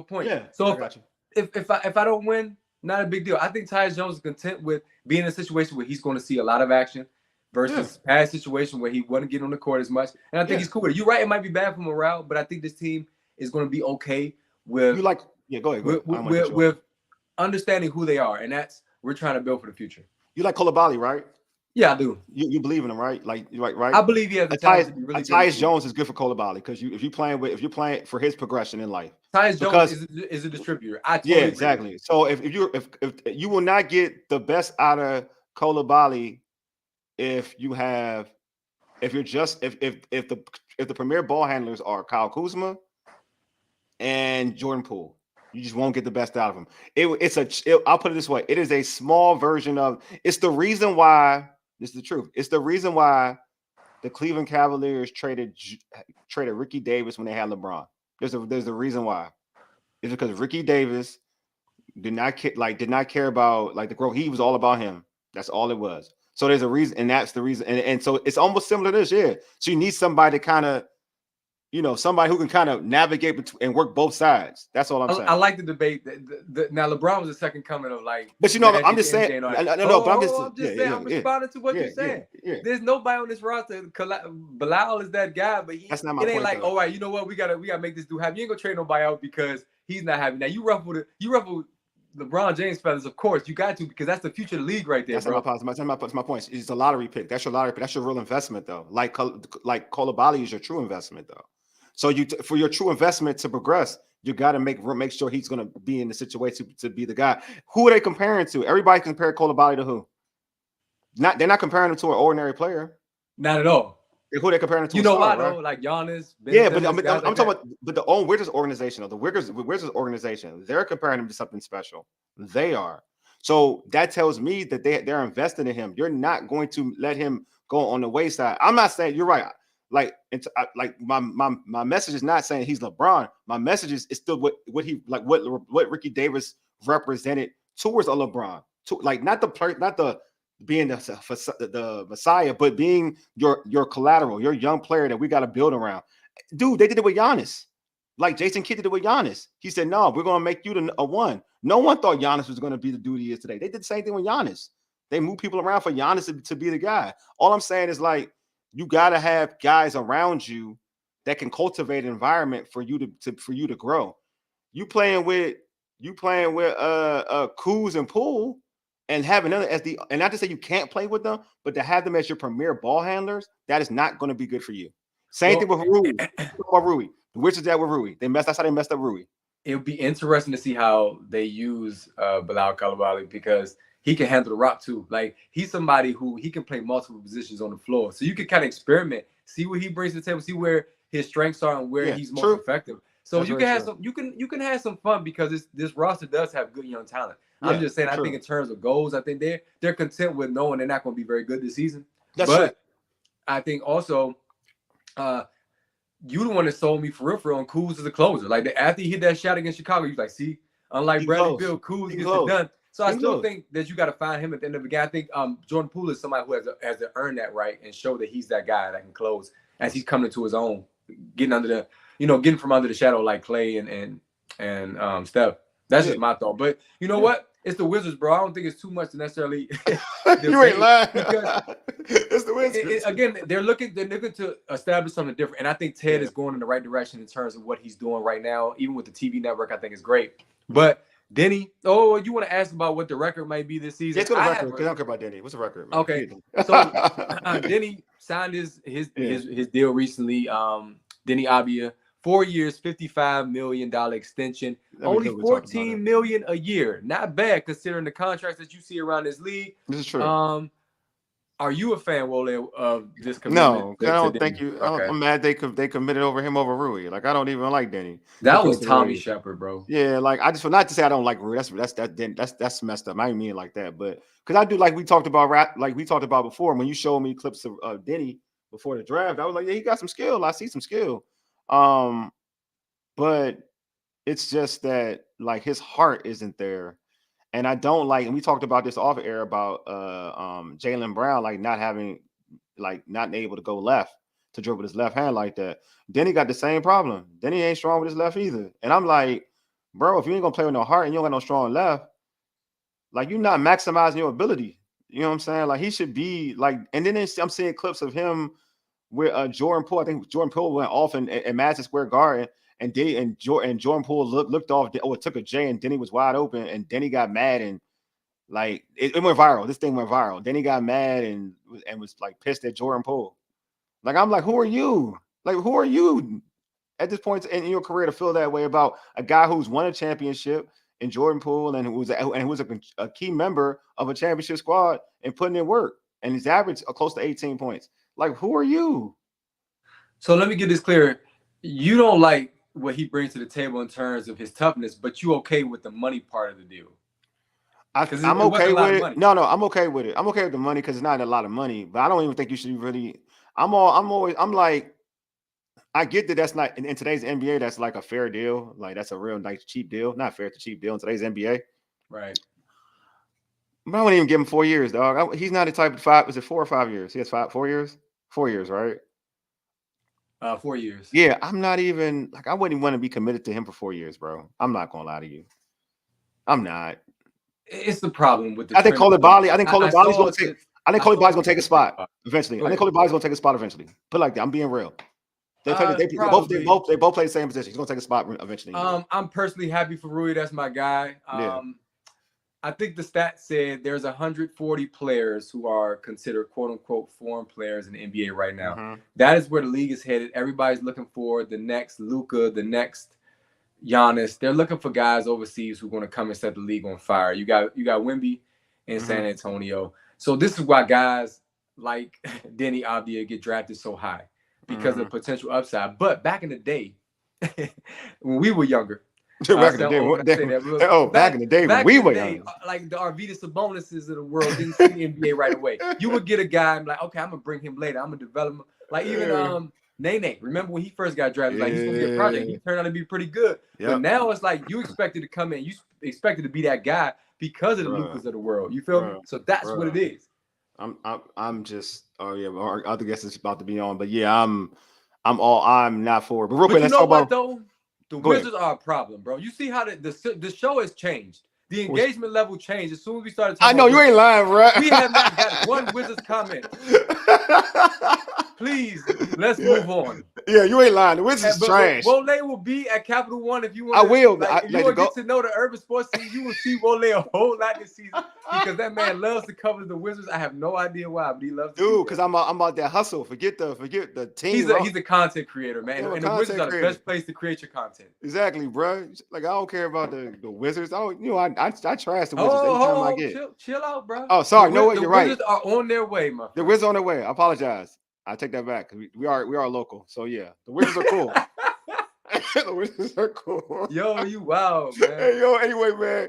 points. Yeah, so I got you. If I don't win, not a big deal. I think Tyus Jones is content with being in a situation where he's going to see a lot of action versus past situation where he wouldn't get on the court as much. And I think he's cool with it. You're right, it might be bad for morale, but I think this team is going to be okay with go ahead. With understanding who they are, and that's we're trying to build for the future. You like Coulibaly, right? Yeah, I do. You believe in him, right? Like, right? I believe he has the talent to be really good. Tyus Jones is good for Coulibaly, because if you're playing for his progression in life. Tyus Jones is a distributor. I totally agree. Exactly. So if you will not get the best out of Coulibaly if the premier ball handlers are Kyle Kuzma and Jordan Poole. You just won't get the best out of them. I'll put it this way. It is a small version of. It's the reason why. This is the truth. It's the reason why the Cleveland Cavaliers traded Ricky Davis when they had LeBron. There's a reason why. It's because Ricky Davis did not care about, like, the growth. He was all about him. That's all it was. So there's a reason, and that's the reason. And so it's almost similar to this, yeah. So you need somebody to kind of somebody who can kind of navigate and work both sides. That's all I'm I saying. like the debate. Now LeBron was the second coming of like But Magic I'm just and saying. MJ and all that. No, but Oh, I'm yeah, just saying. yeah, I'm yeah, responding to what yeah, you're yeah, saying. yeah. There's nobody on this roster. Bilal is that guy, but That's not my it ain't point like, though. all right, you know what? We gotta make this dude happy. You ain't gonna trade nobody out because he's not happy. Now you ruffle LeBron James feathers, of course. You got to because that's the future of the league right there, That's not my bro. point. That's my point. It's a lottery pick. That's your lottery pick. That's your real investment though. Like Kolabali is your true investment though. So for your true investment to progress, you got to make sure he's going to be in the situation to be the guy. Who are they comparing to? Everybody compare Kolabali to who? They're not comparing him to an ordinary player. Not at all. Who are they comparing him to? You A know star, why right? though? Like Giannis, Ben Yeah, but Simmons, guys I'm like talking that. about the Wizards organization though. The Wizards organization. They're comparing him to something special. They are. So that tells me that they're invested in him. You're not going to let him go on the wayside. I'm not saying you're right. Like my message is not saying he's LeBron. My message is still what Ricky Davis represented towards a LeBron. Like not the being the Messiah, but being your collateral, your young player that we got to build around. Dude, they did it with Giannis. Like Jason Kidd did it with Giannis. He said, "No, we're going to make you a one." No one thought Giannis was going to be the dude he is today. They did the same thing with Giannis. They moved people around for Giannis to be the guy. All I'm saying is like you got to have guys around you that can cultivate an environment for you to grow. You playing with Kuz and Poole and having them as and not to say you can't play with them, but to have them as your premier ball handlers, that is not going to be good for you. Same thing Well, with Rui. About Rui. The Wizards that with Rui. That's how they messed up Rui. it would be interesting to see how they use Bilal Coulibaly because he can handle the rock too. Like he's somebody who he can play multiple positions on the floor, so you can kind of experiment, see what he brings to the table, see where his strengths are and where Yeah, he's most true. effective. So That's you very can have true. some, you can have some fun because this roster does have good young talent. I'm Yeah, just saying, I think true. in terms of goals, I think they're content with knowing they're not going to be very good this season. That's true. But I think also uh, you the one that sold me for real on Kuz as a closer. Like after he hit that shot against Chicago, you was like, see, unlike He Bradley close. Beal, Kuz He gets it close. done. So I He still close. think that you got to find him at the end of the game. I think Jordan Poole is somebody who has to earn that right and show that he's that guy that can close as he's coming into his own, getting from under the shadow like Clay and Steph. That's Yeah. just my thought. But you know what? It's the Wizards, bro. I don't think it's too much to necessarily You ain't debate lying. because It's the Wizards. again, they're looking to establish something different, and I think Ted Yeah. is going in the right direction in terms of what he's doing right now. Even with the TV network, I think is great. But Denny, you want to ask about what the record might be this season? Let's go to I record have because I don't care about Denny. What's the record, man? okay. So Denny signed his deal recently. Denny Abia, 4 years, $55 million extension, Let me only know we talked about it. 14 million a year. Not bad considering the contracts that you see around this league. This is true. Are you a fan, Wole, of this commitment No, I to don't think Denny? you. Okay. I'm mad they committed over him over Rui. Like I don't even like Denny That compared was to Tommy Rui. Shepard, bro. Yeah, like I just for not to say I don't like Rui. That's messed up. I didn't mean it like that, but because I do like we talked about before when you showed me clips of Denny before the draft, I was like, yeah, he got some skill. I see some skill. But it's just that like his heart isn't there. And I don't like, and we talked about this off air about Jaylen Brown like not able to go left to dribble his left hand like that. Then he got the same problem. Then he ain't strong with his left either. And I'm like, bro, if you ain't gonna play with no heart and you don't got no strong left, like you're not maximizing your ability. You know what I'm saying? Like he should be like, and then I'm seeing clips of him with Jordan Poole. I think Jordan Poole went off in Madison Square Garden, and Jordan Poole looked off or took a J, and Denny was wide open, and Denny got mad and like it went viral. This thing went viral. Then he got mad and was like pissed at Jordan Poole. Like I'm like, who are you? Like who are you at this point in your career to feel that way about a guy who's won a championship in Jordan Poole and who was a key member of a championship squad and putting in work and he's averaged close to 18 points. Like who are you? So let me get this clear. You don't like what he brings to the table in terms of his toughness, but you okay with the money part of the deal? Because I'm it okay wasn't a lot with of it. money. No, I'm okay with it. I'm okay with the money because it's not a lot of money. But I don't even think you should really. I'm like, I get that that's not in today's NBA. That's like a fair deal. Like that's a real nice cheap deal. Not fair, it's a cheap deal in today's NBA. Right. But I wouldn't even give him 4 years, dog. He's not the type of five. Is it 4 or 5 years? He has 4 years. 4 years, right? 4 years. Yeah, I'm not even like I wouldn't want to be committed to him for 4 years, bro. I'm not gonna lie to you. I'm not. It's the problem with the I think trend. Koulibaly. I think I Koulibaly's saw gonna it. take. I think I saw Koulibaly's it gonna take a today. spot eventually. Go I think ahead. Koulibaly's gonna take a spot eventually. Put it like that. I'm being real. They play. Probably. They both play the same position. He's gonna take a spot eventually. I'm personally happy for Rui. That's my guy. Yeah. I think the stat said there's 140 players who are considered quote unquote foreign players in the NBA right now. Mm-hmm. That is where the league is headed. Everybody's looking for the next Luka, the next Giannis. They're looking for guys overseas who are going to come and set the league on fire. You got Wemby in San Antonio. So this is why guys like Denny Avdia get drafted so high because of the potential upside. But back in the day, when we were younger, back in the day, back in the day when we were young, like the Arvidas Sabonis's of the world didn't see the NBA right away. You would get a guy and like, okay, I'm gonna bring him later. I'm gonna develop him. Like even Nene. Remember when he first got drafted? Like he's gonna be a project. He turned out to be pretty good. Yep. But now it's like you expected to come in. You expected to be that guy because of the Lucas of the world. You feel me? So that's what it is. I'm just our other guest is about to be on, but yeah, I'm not for it. But real quick, let's talk about though. The Wizards are a problem, bro. You see how the show has changed. The engagement level changed as soon as we started talking. I know you ain't lying, bro. We have not had one Wizards comment. Please, let's move on. Yeah, you ain't lying. The Wizards is trash. Wole will be at Capital One if you want. I will. If you want to get to know the urban sports scene, you will see Wole a whole lot this season because that man loves to cover the Wizards. I have no idea why, but he loves to. Dude, because I'm about that hustle. Forget the team. He's a content creator, man. And the Wizards are the best place to create your content. Exactly, bro. Like I don't care about the Wizards. I trash the Wizards anytime I get. Chill out, bro. Oh, sorry. No, you're right. The Wizards are on their way, my friend. The Wizards on their way. I apologize. I take that back. We are local. So yeah, the Wizards are cool. The Wizards are cool. Yo, you wow, man. Hey, anyway, man.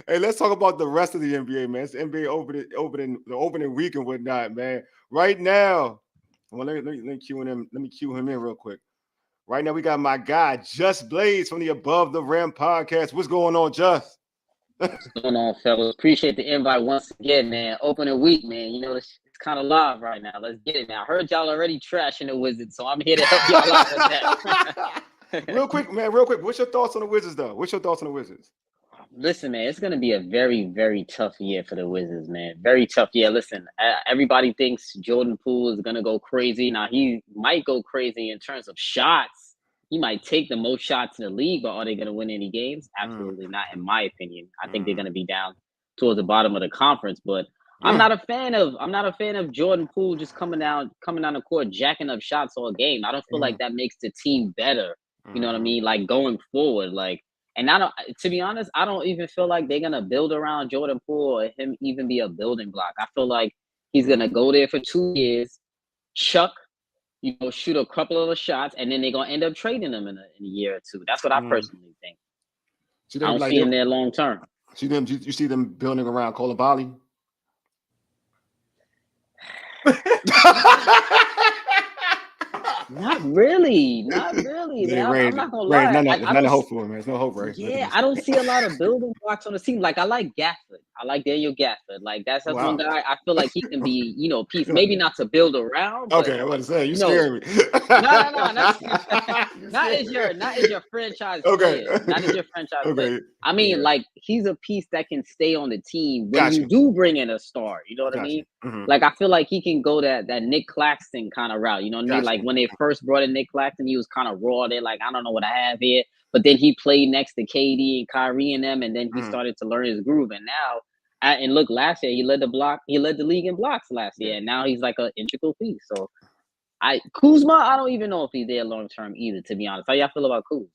Hey, let's talk about the rest of the NBA, man. It's the NBA the opening week and whatnot, man. Right now, well, let me cue him in real quick. Right now, we got my guy JusBlaze from the Above the Rim podcast. What's going on, Just? What's going on, fellas? Appreciate the invite once again, man. Opening week, man. You know, it's kind of live right now. Let's get it now. I heard y'all already trashing the Wizards, so I'm here to help y'all out with that. Real quick, man. Real quick. What's your thoughts on the Wizards, though? What's your thoughts on the Wizards? Listen, man, it's going to be a very, very tough year for the Wizards, man. Very tough year. Listen, everybody thinks Jordan Poole is going to go crazy. Now, he might go crazy in terms of shots. He might take the most shots in the league, but are they going to win any games? Absolutely not, in my opinion. I think they're going to be down towards the bottom of the conference. But I'm not a fan of Jordan Poole just coming down the court, jacking up shots all game. I don't feel like that makes the team better. You know what I mean? Like going forward, and to be honest, I don't even feel like they're gonna build around Jordan Poole or him even be a building block. I feel like he's gonna go there for 2 years, chuck. Shoot a couple of the shots, and then they're gonna end up trading them in a year or two. That's what I personally think. I don't see him there long term. You see them building around Koulibaly? Not really. Man. I'm not gonna lie. There's nothing hope for him, man. There's no hope, right? Yeah, I don't see a lot of building blocks on the team. Like I like Gafford. I like Daniel Gafford. Like that's one guy I feel like he can be, piece. Maybe not to build around. But, okay, I was to say you scare me. No, not as your franchise player. Not as your franchise player. I mean, like he's a piece that can stay on the team when you do bring in a star. You know what I mean? Mm-hmm. Like I feel like he can go that Nick Claxton kind of route. You know what I mean? Like when they first brought in Nick Claxton, he was kind of raw. They're like, I don't know what I have here. But then he played next to KD and Kyrie and them, and then he started to learn his groove. And now, and look, last year he led the league in blocks last year, and now he's like an integral piece. So, Kuzma, I don't even know if he's there long term either. To be honest, how y'all feel about Kuz?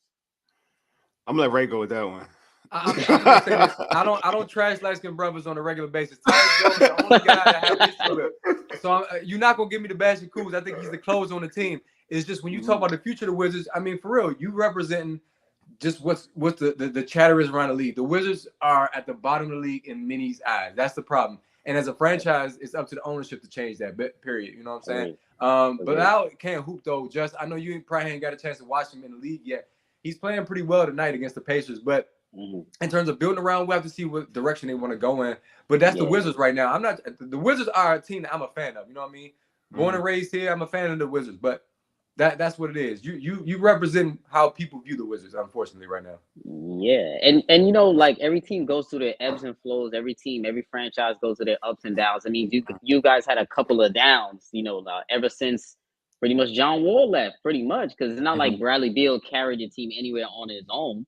I'm gonna let Ray go with that one. I'm gonna say this. I don't trash light-skinned brothers on a regular basis. Tyus Jones is the only guy that have issue with. So you're not gonna give me the bash of Kuz. I think he's the closer on the team. It's just when you talk about the future of the Wizards. I mean, for real, you representing just what's the chatter is around the league. The Wizards are at the bottom of the league in many's eyes. That's the problem. And as a franchise, it's up to the ownership to change that. Period. You know what I'm saying? But I can't hoop though. Just I know you probably ain't got a chance to watch him in the league yet. He's playing pretty well tonight against the Pacers, but in terms of building around, we have to see what direction they want to go in. But that's the Wizards right now. The Wizards are a team that I'm a fan of. You know what I mean? Born and raised here, I'm a fan of the Wizards. But That's what it is. You represent how people view the Wizards, unfortunately, right now. Yeah, and like every team goes through their ebbs and flows. Every team, every franchise goes through their ups and downs. I mean, you guys had a couple of downs, ever since pretty much John Wall left, pretty much, because it's not like Bradley Beal carried the team anywhere on his own.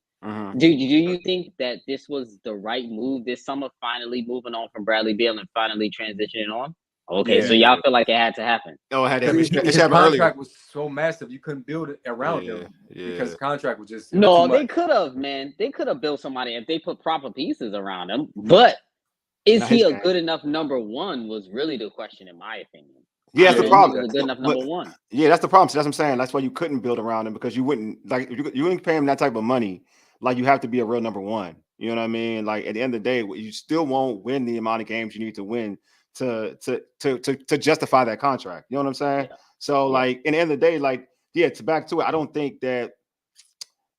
Do you think that this was the right move this summer, finally moving on from Bradley Beal and finally transitioning on? Okay, so y'all feel like it had to happen. Oh, it had to Because happen. his contract was so massive, you couldn't build it around him because the contract was just no. too They much. could have, man. They could have built somebody if they put proper pieces around him. But is he a good enough number one? Was really the question, in my opinion. Yeah, that's the problem. He was a good enough number one. Yeah, that's the problem. So that's what I'm saying. That's why you couldn't build around him, because you wouldn't you wouldn't pay him that type of money. Like, you have to be a real number one. You know what I mean? Like, at the end of the day, you still won't win the amount of games you need to win to justify that contract. You know what I'm saying? Yeah. So like, in the end of the day, like, yeah, to back to it, I don't think that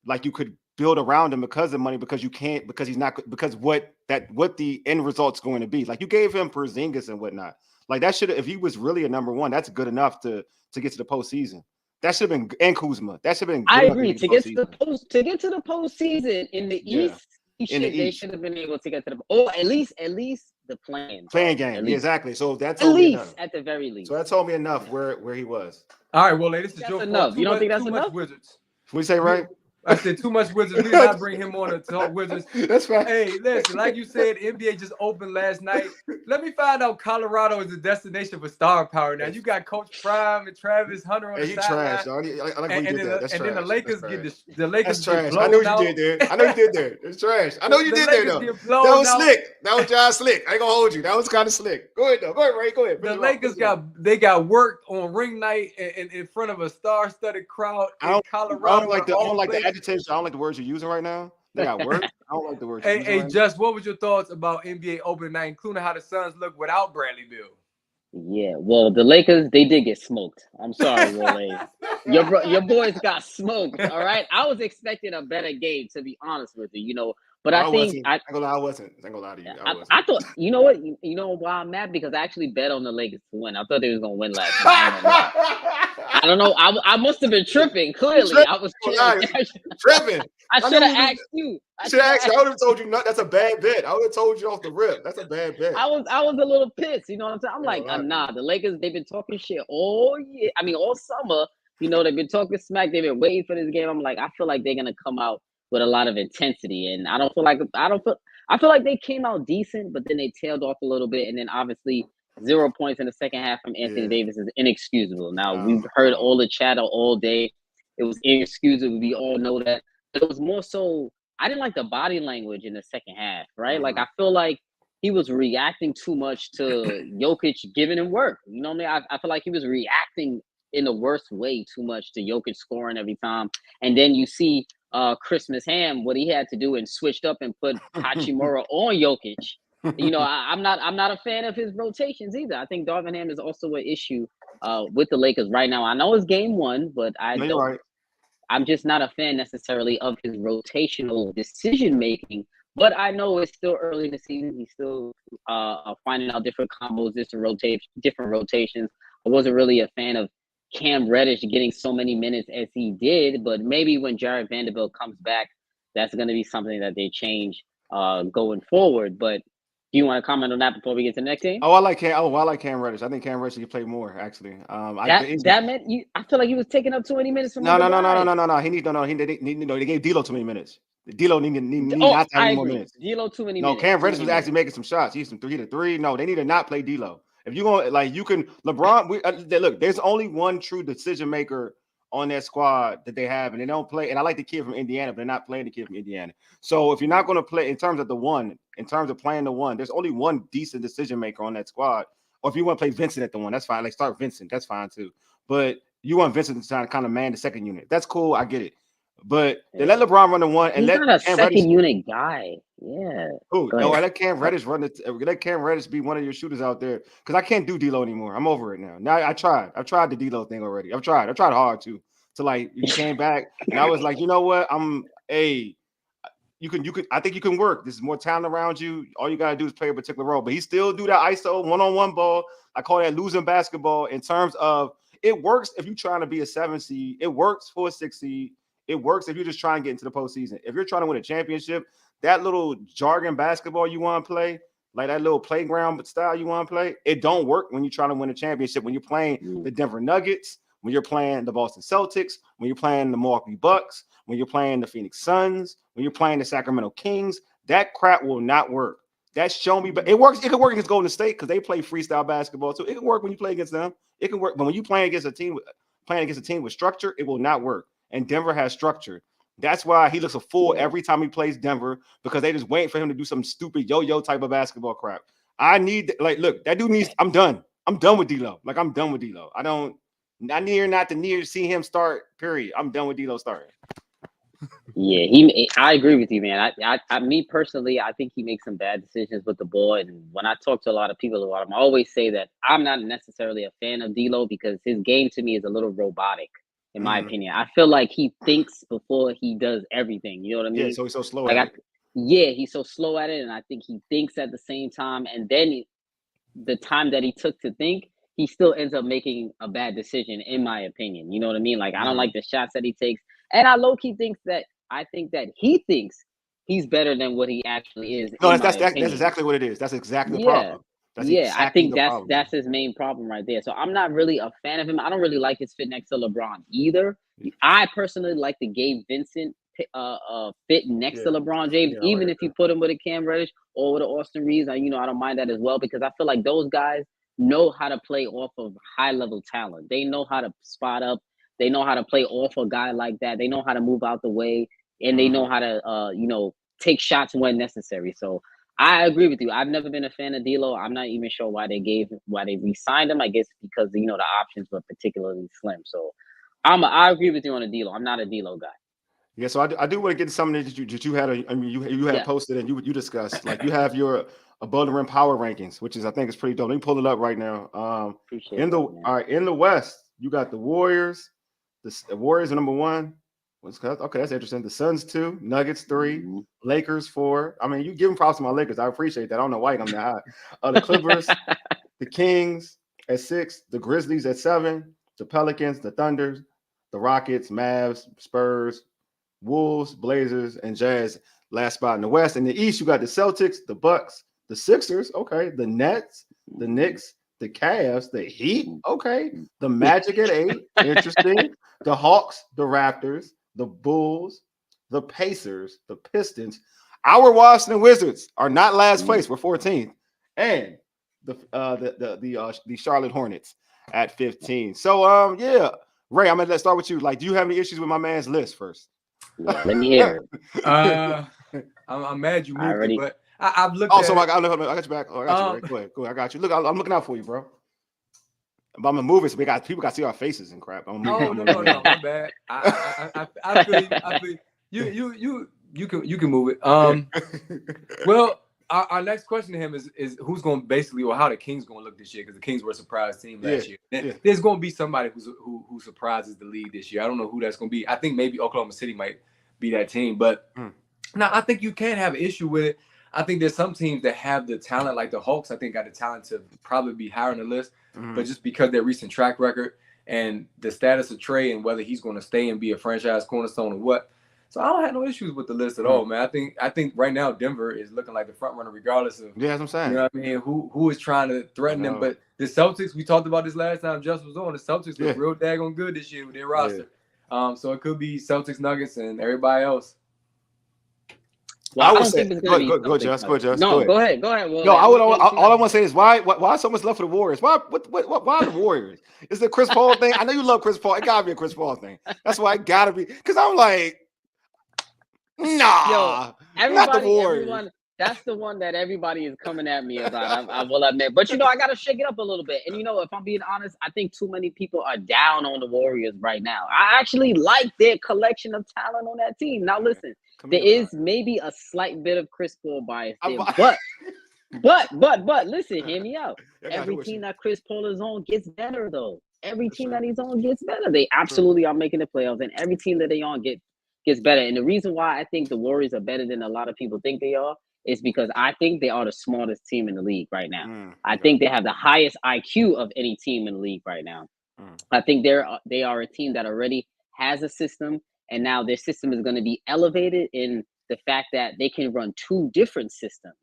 like you could build around him because of money, because you can't, because he's not, because what the end result's going to be. Like, you gave him Porzingis and whatnot. Like, that should have, if he was really a number one, that's good enough to get to the postseason. That should have been, and Kuzma. That should have been. I agree. To get to the postseason in the East, they should have been able to get to the, or at least the playing game. Yeah, exactly. So that's at least at the very least. So that told me enough where he was. All right, well, this is your enough. You don't think that's enough? Wizards. What you say, right? I said too much Wizards. We did not bring him on to talk Wizards. That's right. Hey, listen, like you said, NBA just opened last night. Let me find out Colorado is a destination for star power. Now, you got Coach Prime and Travis Hunter on the sideline. Trash, dog. I like what you did there. That's trash. And then the Lakers the Lakers trash. Get I know blown you did there. I know you did there. It's trash. I know you did there, though. That was slick. That was John Slick. I ain't gonna hold you. That was kind of slick. Go ahead, though. Go ahead, Ray. Go ahead. The Lakers got worked on ring night in front of a star-studded crowd in Colorado. I don't like the agitation. I don't like the words you're using right now. They got work. I don't like the words. Hey, Just, what was your thoughts about NBA opening night, including how the Suns look without Bradley Beal? Yeah, well, the Lakers, they did get smoked. I'm sorry, Wale. Your boys got smoked. All right, I was expecting a better game, to be honest with you. But I wasn't. I ain't gonna lie to you. I thought, you know what? You know why I'm mad? Because I actually bet on the Lakers to win. I thought they was gonna win last night. I don't know. I must have been tripping. Clearly, I was tripping. I should have asked you. I would have told you, no, that's a bad bet. I would have told you off the rip. That's a bad bet. I was a little pissed. You know what I'm saying? I'm like, nah. The Lakers, they've been talking shit all year. I mean, all summer. They've been talking smack. They've been waiting for this game. I'm like, I feel like they're gonna come out with a lot of intensity, and I feel like they came out decent, but then they tailed off a little bit, and then obviously 0 points in the second half from Anthony Davis is inexcusable. Now, we've heard all the chatter all day. It was inexcusable. We all know that. But it was more so, I didn't like the body language in the second half, right? Like, I feel like he was reacting too much to Jokic giving him work. You know what I mean? I feel like he was reacting in the worst way too much to Jokic scoring every time. And then you see Christmas Ham, what he had to do and switched up and put Hachimura on Jokic. I'm not a fan of his rotations either. I think Darvin Ham is also an issue with the Lakers right now. I know it's game one, but I'm just not a fan necessarily of his rotational decision making. But I know it's still early in the season. He's still finding out different combos, different rotations. I wasn't really a fan of Cam Reddish getting so many minutes as he did, but maybe when Jared Vanderbilt comes back, that's going to be something that they change going forward. But do you want to comment on that before we get to the next game? I like Cam Reddish. I think Cam Reddish could play more, actually. That meant I feel like he was taking up too many minutes from No. They gave D'Lo too many minutes. D'Lo need not to have any more minutes. D'Lo too many minutes. No, Cam Reddish was actually making some shots. He's some 3-3. No, they need to not play D'Lo. If you're going you can LeBron. Look, there's only one true decision maker on that squad that they have, and they don't play. And I like the kid from Indiana, but they're not playing the kid from Indiana. So if you're not going to play in terms of playing the one, there's only one decent decision maker on that squad. Or if you want to play Vincent at the one, that's fine. Like, start Vincent, that's fine too. But you want Vincent to kind of man the second unit. That's cool. I get it. But they let LeBron run the one and he's let not a second unit guy. Yeah. No, I let Cam Reddish run it. Let Cam Reddish be one of your shooters out there, because I can't do D'Lo anymore. I'm over it now. Now I've tried the D'Lo thing already. I've tried hard too. So like, you came back and I was like, you know what? You can. I think you can work. This is more talent around you. All you gotta do is play a particular role. But he still do that ISO one-on-one ball. I call that losing basketball in terms of It works if you're trying to be a 7 seed. It works for a 6 seed. It works if you're just trying to get into the postseason. If you're trying to win a championship, that little jargon basketball you want to play, like that little playground style you want to play, it don't work when you're trying to win a championship. When you're playing the Denver Nuggets, when you're playing the Boston Celtics, when you're playing the Milwaukee Bucks, when you're playing the Phoenix Suns, when you're playing the Sacramento Kings, that crap will not work. That's shown me, but it works. It can work against Golden State because they play freestyle basketball too. It can work when you play against them. It can work, but when you playing against a team with structure, it will not work. And Denver has structure. That's why he looks a fool every time he plays Denver because they just waiting for him to do some stupid yo-yo type of basketball crap. I need look, that dude needs. I'm done. I'm done with D'Lo. Like I'm done with D'Lo. I not to see him start. Period. I'm done with D'Lo starting. Yeah, I agree with you, man. Me personally, I think he makes some bad decisions with the ball. And when I talk to a lot of people about him, I always say that I'm not necessarily a fan of D'Lo because his game to me is a little robotic, in my opinion. I feel like he thinks before he does everything. You know what I mean? Yeah, so he's so slow like at it. Yeah, he's so slow at it, and I think he thinks at the same time. And then the time that he took to think, he still ends up making a bad decision, in my opinion. You know what I mean? Like I don't like the shots that he takes, and I low key think that he thinks he's better than what he actually is. No, In my that's opinion. exactly what it is. That's exactly the Yeah. problem. That's I exactly think the problem. that's his main problem right there. So I'm not really a fan of him. I don't really like his fit next to LeBron either. I personally like the Gabe Vincent fit next to LeBron James, even if you put him with a Cam Reddish or with an Austin Reeves. I don't mind that as well because I feel like those guys know how to play off of high level talent. They know how to spot up. They know how to play off a guy like that. They know how to move out the way, and they know how to take shots when necessary. So I agree with you. I've never been a fan of D'Lo. I'm not even sure why they re-signed him. I guess because the options were particularly slim. So I agree with you on a D'Lo. I'm not a D'Lo guy. Yeah, so I do want to get something that you had. You had posted and you discussed. Like you have your above the rim power rankings, which is I think is pretty dope. Let me pull it up right now. Appreciate in the that, man. all right in the West, you got the Warriors. The Warriors are number 1. Okay, that's interesting. The Suns 2, Nuggets 3, Lakers 4. I mean, you give them props to my Lakers. I appreciate that. I don't know why I'm that high. The Clippers, the Kings at 6, the Grizzlies at 7, the Pelicans, the Thunders, the Rockets, Mavs, Spurs, Wolves, Blazers, and Jazz. Last spot in the West. In the East, you got the Celtics, the Bucks, the Sixers, okay, the Nets, the Knicks, the Cavs, the Heat, okay, the Magic at 8, interesting. The Hawks, the Raptors, the Bulls, the Pacers, the Pistons. Our Washington Wizards are not last place. We're 14th, and the Charlotte Hornets at 15. So yeah, Ray, I'm gonna start with you. Like, do you have any issues with my man's list first? Yeah, let me hear it. I'm mad you moved it, but I've looked. Oh, so I got you back. Oh, I got you. Ray. Go ahead. Go ahead. I got you. Look, I'm looking out for you, bro. But I'm gonna move it so people got to see our faces and crap. No, my bad. I feel you can move it. Well, our next question to him is who's going to basically, or how the Kings going to look this year, because the Kings were a surprise team last year. There's going to be somebody who surprises the league this year. I don't know who that's going to be. I think maybe Oklahoma City might be that team, but no, I think you can have an issue with it. I think there's some teams that have the talent, like the Hawks. I think got the talent to probably be higher on the list, but just because their recent track record and the status of Trey and whether he's going to stay and be a franchise cornerstone or what. So I don't have no issues with the list at all, man. I think right now Denver is looking like the front runner, regardless of that's what I'm saying. You know what I mean? Who is trying to threaten them? But the Celtics, we talked about this last time Just was on. The Celtics look real daggone good this year with their roster. So it could be Celtics, Nuggets, and everybody else. Well, I don't think it's going to be. Go, Just. No, go ahead. Well, no, all I want to say is why so much love for the Warriors? Why the Warriors? Is it Chris Paul thing? I know you love Chris Paul. It gotta be a Chris Paul thing. That's why it gotta be. Because I'm like, nah, not the Warriors. That's the one that everybody is coming at me about. I will admit, but I got to shake it up a little bit. And if I'm being honest, I think too many people are down on the Warriors right now. I actually like their collection of talent on that team. Now, listen, there is maybe a slight bit of Chris Paul bias there, but listen, hear me out. Every team that Chris Paul is on gets better, though. Every team that he's on gets better. They absolutely are making the playoffs, and every team that they on gets better. And the reason why I think the Warriors are better than a lot of people think they are is because I think they are the smartest team in the league right now. I think they have the highest IQ of any team in the league right now. I think they are a team that already has a system, and now their system is going to be elevated in the fact that they can run two different systems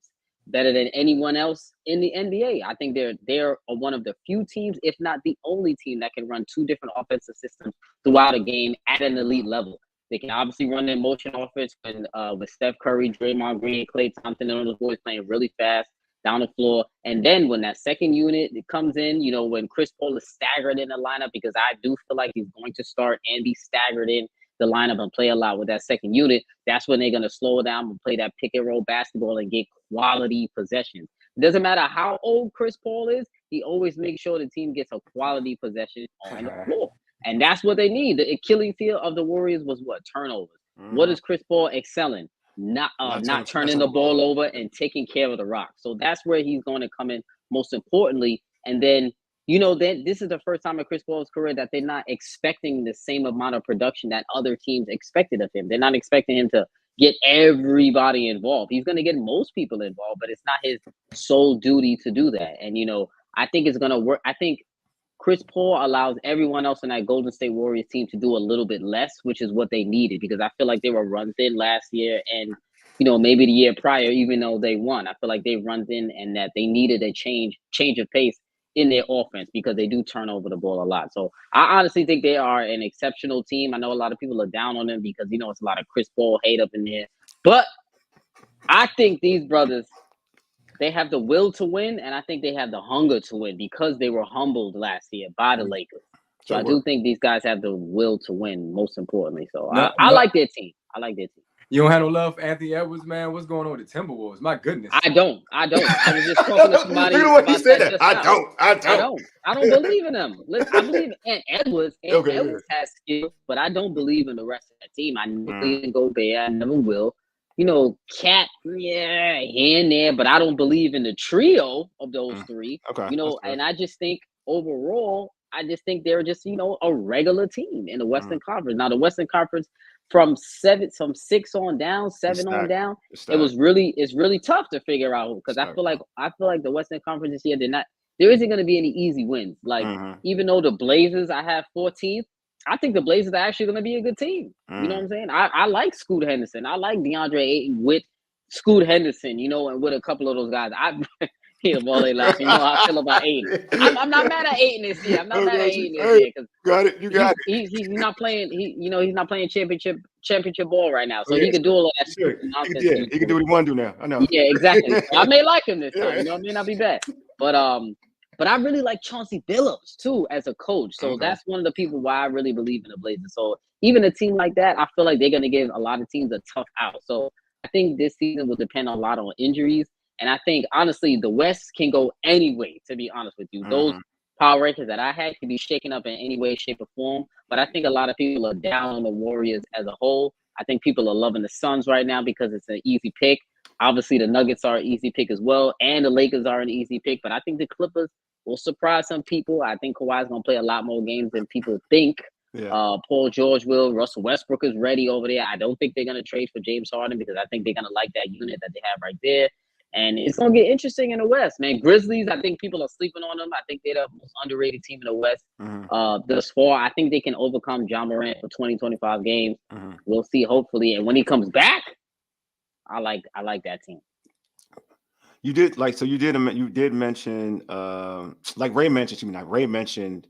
better than anyone else in the NBA. I think they're one of the few teams, if not the only team, that can run two different offensive systems throughout a game at an elite level. They can obviously run their motion offense with Steph Curry, Draymond Green, Klay Thompson, and all those boys playing really fast down the floor. And then when that second unit comes in, when Chris Paul is staggered in the lineup, because I do feel like he's going to start and be staggered in the lineup and play a lot with that second unit, that's when they're going to slow it down and play that pick and roll basketball and get quality possessions. It doesn't matter how old Chris Paul is, he always makes sure the team gets a quality possession on the floor. And that's what they need. The Achilles heel of the Warriors was what? Turnovers. What is Chris Paul excelling? Not turning the ball over and taking care of the rock. So that's where he's going to come in most importantly. And then, then this is the first time in Chris Paul's career that they're not expecting the same amount of production that other teams expected of him. They're not expecting him to get everybody involved. He's going to get most people involved, but it's not his sole duty to do that. And, I think it's going to work. I think Chris Paul allows everyone else in that Golden State Warriors team to do a little bit less, which is what they needed, because I feel like they were run thin last year and, maybe the year prior, even though they won. I feel like they run thin and that they needed a change of pace in their offense because they do turn over the ball a lot. So I honestly think they are an exceptional team. I know a lot of people are down on them because, it's a lot of Chris Paul hate up in there. But I think these brothers, they have the will to win, and I think they have the hunger to win because they were humbled last year by the Lakers. So I do think these guys have the will to win, most importantly. So I like their team. I like their team. You don't have no love for Anthony Edwards, man? What's going on with the Timberwolves? My goodness. I don't. I was just talking to somebody about that. I don't believe in them. Listen, I believe in Edwards. Edwards has skill, but I don't believe in the rest of the team. I never believe in Gobert. I never will. Cat, yeah, here and there, but I don't believe in the trio of those three. Okay. And I just think overall, they're just, a regular team in the Western Conference. Now, the Western Conference from 6 on down, 7 on down, it's really tough to figure out because I feel like the Western Conference this year, there isn't going to be any easy wins. Like, even though the Blazers, I have 14th, I think the Blazers are actually going to be a good team. You know what I'm saying? I like Scoot Henderson. I like DeAndre Ayton with Scoot Henderson, and with a couple of those guys. While they laughing, how I feel about Ayton. I'm not mad at Ayton this year. I'm not mad at Ayton this year because you got it. He's not playing. He's not playing championship ball right now, so he can do all of that nonsense. Yeah, he can do what he want to do now. I know. Yeah, exactly. I may like him this time. It may not be bad, but I really like Chauncey Billups too as a coach. So that's one of the people why I really believe in the Blazers. So even a team like that, I feel like they're going to give a lot of teams a tough out. So I think this season will depend a lot on injuries. And I think, honestly, the West can go any way, to be honest with you. Those power rankings that I had can be shaken up in any way, shape, or form. But I think a lot of people are down on the Warriors as a whole. I think people are loving the Suns right now because it's an easy pick. Obviously, the Nuggets are an easy pick as well. And the Lakers are an easy pick. But I think the Clippers will surprise some people. I think Kawhi's going to play a lot more games than people think. Yeah. Paul George will. Russell Westbrook is ready over there. I don't think they're going to trade for James Harden because I think they're going to like that unit that they have right there. And it's going to get interesting in the West, man. Grizzlies, I think people are sleeping on them. I think they're the most underrated team in the West thus far. I think they can overcome John Morant for 20, 25 games. We'll see, hopefully. And when he comes back, I like that team. You did mention like Ray mentioned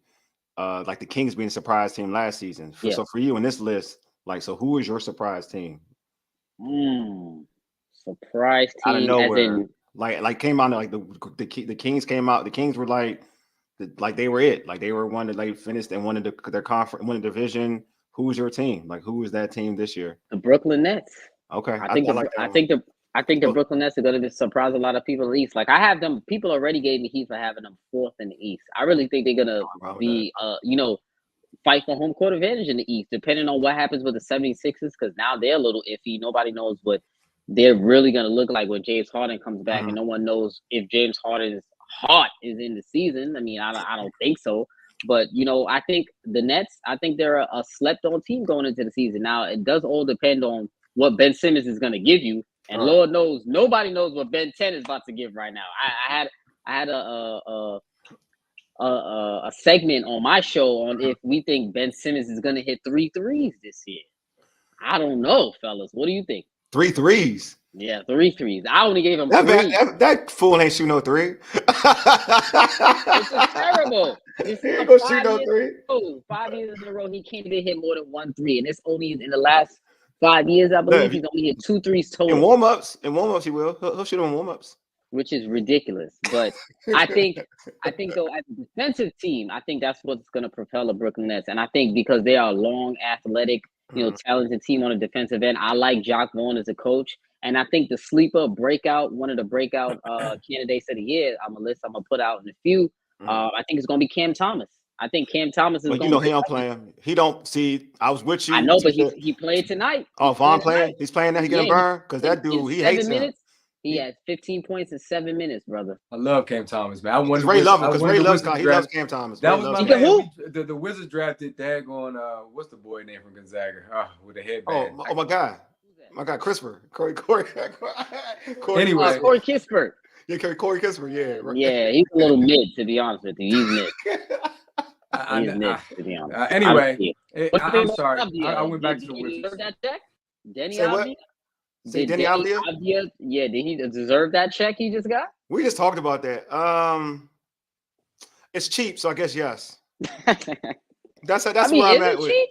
like the Kings being a surprise team last season. So for you in this list, so who is your surprise team? Surprise team, out of nowhere, like came out like the Kings came out. The Kings were like they were it. Like they were one that they finished and won their conference, won the division. Who's your team? Like who is that team this year? The Brooklyn Nets. Okay, I think the Brooklyn Nets are going to surprise a lot of people in the East. Like I have them. People already gave me heat for having them 4th in the East. I really think they're going to be fight for home court advantage in the East, depending on what happens with the 76ers, because now they're a little iffy. Nobody knows what they're really going to look like when James Harden comes back, and no one knows if James Harden's heart is in the season. I mean, I don't think so. But, I think the Nets, I think they're a slept-on team going into the season. Now, it does all depend on what Ben Simmons is going to give you. And Lord knows, nobody knows what Ben 10 is about to give right now. I had a segment on my show on if we think Ben Simmons is gonna hit 3 threes this year. I don't know, fellas. What do you think? 3 threes. Yeah, 3 threes. I only gave him That 3. that fool ain't shoot no 3. This is terrible. This is He ain't a gonna 5 shoot no years 3. in a row. 5 years in a row, he can't even hit more than 1 3. And it's only in the last 5 years, I believe, Look, he's only hit 2 threes in total, warm-ups, he will. He'll shoot in warm-ups. which is ridiculous. But I think though, as a defensive team, I think that's what's going to propel the Brooklyn Nets. And I think because they are a long, athletic, talented team on the defensive end, I like Jock Vaughn as a coach. And I think the sleeper breakout, one of the breakout candidates of the year, I'm going to put out in a few. I think it's going to be Cam Thomas. I think Cam Thomas is But going you know to he don't play him. He don't see. I was with you. I know, but he played tonight. Oh, Vaughn playing? He's playing now. He getting burned because that dude he hates him. He had 15 points in 7 minutes, brother. I love Cam Thomas, man. I wonder Ray love him because Ray loves he loves Cam Thomas. That Ray was my man. The Wizards drafted daggone what's the boy name from Gonzaga? With a headband. Oh my God. My God, CRISPR. Corey. Anyway, Corey Kispert. Yeah, Corey Kispert. Yeah. Right. Yeah, he's a little mid, to be honest with you. He's mid. He's mid, to be honest. Anyway, I'm sorry. I went back to the Wizards. Deserve that check? Denny Avdia? Say Denny Avdia? Yeah, did he deserve that check he just got? We just talked about that. It's cheap, so I guess yes. That's where I'm at with. Cheap?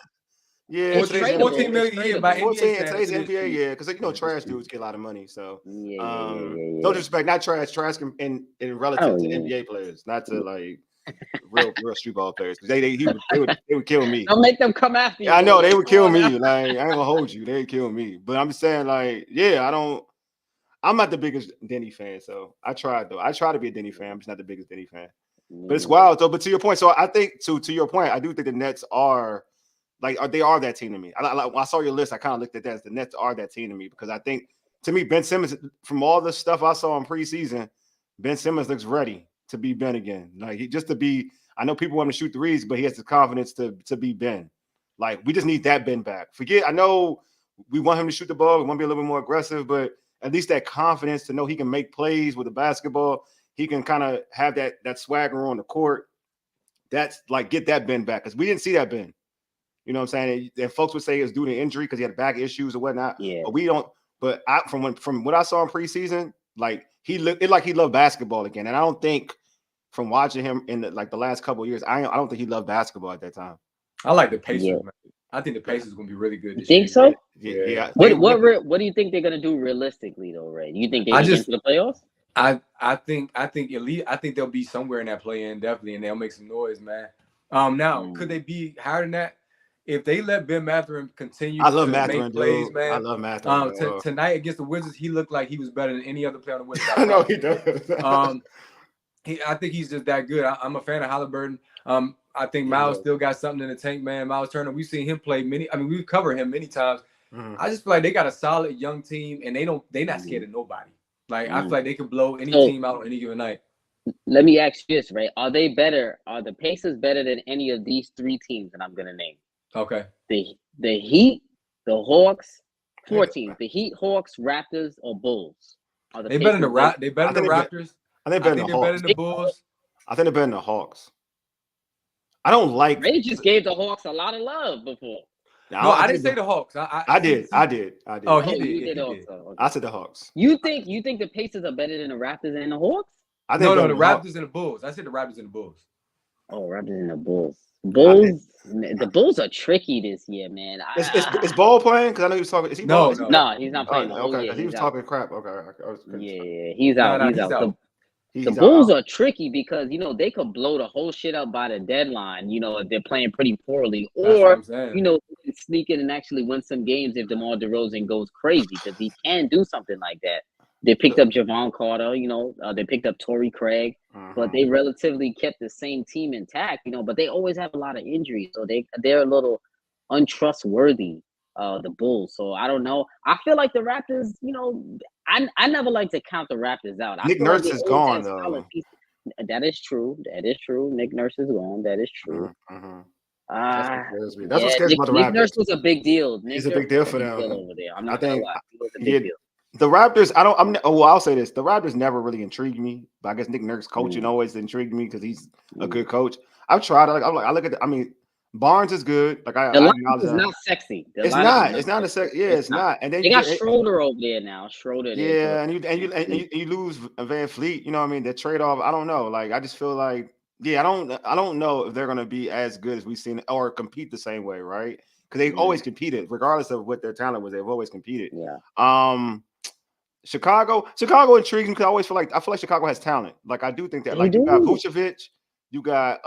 Yeah, 14 million a year by 14 NBA in today's NBA, yeah, because trash dudes get a lot of money. So, yeah. No disrespect, not trash in relative to NBA players, not to like real street ball players, because they would kill me. Don't make them come after you. Yeah, I know they would kill me. Like I ain't gonna hold you, they'd kill me. But I'm just saying, like, yeah, I'm not the biggest Denny fan, so I tried though. I try to be a Denny fan. I'm just not the biggest Denny fan. But it's wild though. But to your point, so I think to your point, I do think the Nets are. They are that team to me. When I saw your list, I kind of looked at that as the Nets are that team to me because I think, to me, Ben Simmons, from all the stuff I saw in preseason, Ben Simmons looks ready to be Ben again. I know people want him to shoot threes, but he has the confidence to be Ben. Like, we just need that Ben back. I know we want him to shoot the ball. We want to be a little bit more aggressive, but at least that confidence to know he can make plays with the basketball. He can kind of have that swagger on the court. That's like, get that Ben back because we didn't see that Ben. You know what I'm saying? And folks would say it was due to injury because he had back issues or whatnot. Yeah. But we don't. But from what I saw in preseason, like he loved basketball again. And I don't think from watching him in the last couple of years, I don't think he loved basketball at that time. I like the Pacers. Yeah. Man. I think the Pacers are going to be really good this year. Think so? Yeah. What do you think they're going to do realistically though, Ray? You think they get into the playoffs? I think elite. I think they'll be somewhere in that play-in definitely, and they'll make some noise, man. Now could they be higher than that? If they let Ben Mathurin continue to make plays, man. I love Mathurin. Tonight against the Wizards, he looked like he was better than any other player on the Wizards. I know he does. I think he's just that good. I'm a fan of Halliburton. I think Miles still got something in the tank, man. Miles Turner, we've seen him play we've covered him many times. I just feel like they got a solid young team, and they're not scared of nobody. Like I feel like they can blow any team out on any given night. Let me ask you this, right? Are they better? Are the Pacers better than any of these 3 teams that I'm gonna name? Okay. The Heat, the Hawks, 4 teams. The Heat, Hawks, Raptors, or Bulls. They better than the Raptors. I think they're better than the Bulls. I think they're better than the Hawks. I don't like. Ray just gave the Hawks a lot of love before. No, I didn't say the Hawks. I did. Oh, he did. Did also. Okay. I said the Hawks. You think the Pacers are better than the Raptors and the Hawks? I think no, the Raptors and the Bulls. I said the Raptors and the Bulls. Oh, Raptors and the Bulls. The Bulls are tricky this year, man. Is Ball playing? Because I know he was talking. Is he? No, he's not playing. Okay, he was talking crap. Okay. Yeah, he's out. He's out. The Bulls are tricky because they could blow the whole shit up by the deadline. If they're playing pretty poorly, or sneak in and actually win some games if DeMar DeRozan goes crazy because he can do something like that. They picked up Javon Carter, they picked up Torrey Craig, but they relatively kept the same team intact, but they always have a lot of injuries. So they're a little untrustworthy, the Bulls. So I don't know. I feel like the Raptors, I never like to count the Raptors out. Nick Nurse is gone, though. That is true. Nick Nurse is gone. That is true. That's what scares me about the Raptors. Nick Nurse was a big deal. He's a big deal for them. Over there. I'm not gonna lie. He was a big deal. The Raptors, I don't. Well, I'll say this: the Raptors never really intrigued me, but I guess Nick Nurse coaching always intrigued me because he's a good coach. I've tried. I look at. I mean, Barnes is good. Like The I lineup acknowledge is that. not sexy. The It's lineup is not. not It's not a sexy. sec. Yeah, It's it's not. not. And They got Schroeder over there now. Schroeder there. yeah, and you lose Van Fleet. You know what I mean? The trade off. I don't know. Like I just feel like I don't know if they're gonna be as good as we've seen or compete the same way, right? Because they've always competed, regardless of what their talent was. They've always competed. Yeah. Chicago intrigues me because I feel like Chicago has talent. Like I do think that. They Like you got do. Vucevic, you got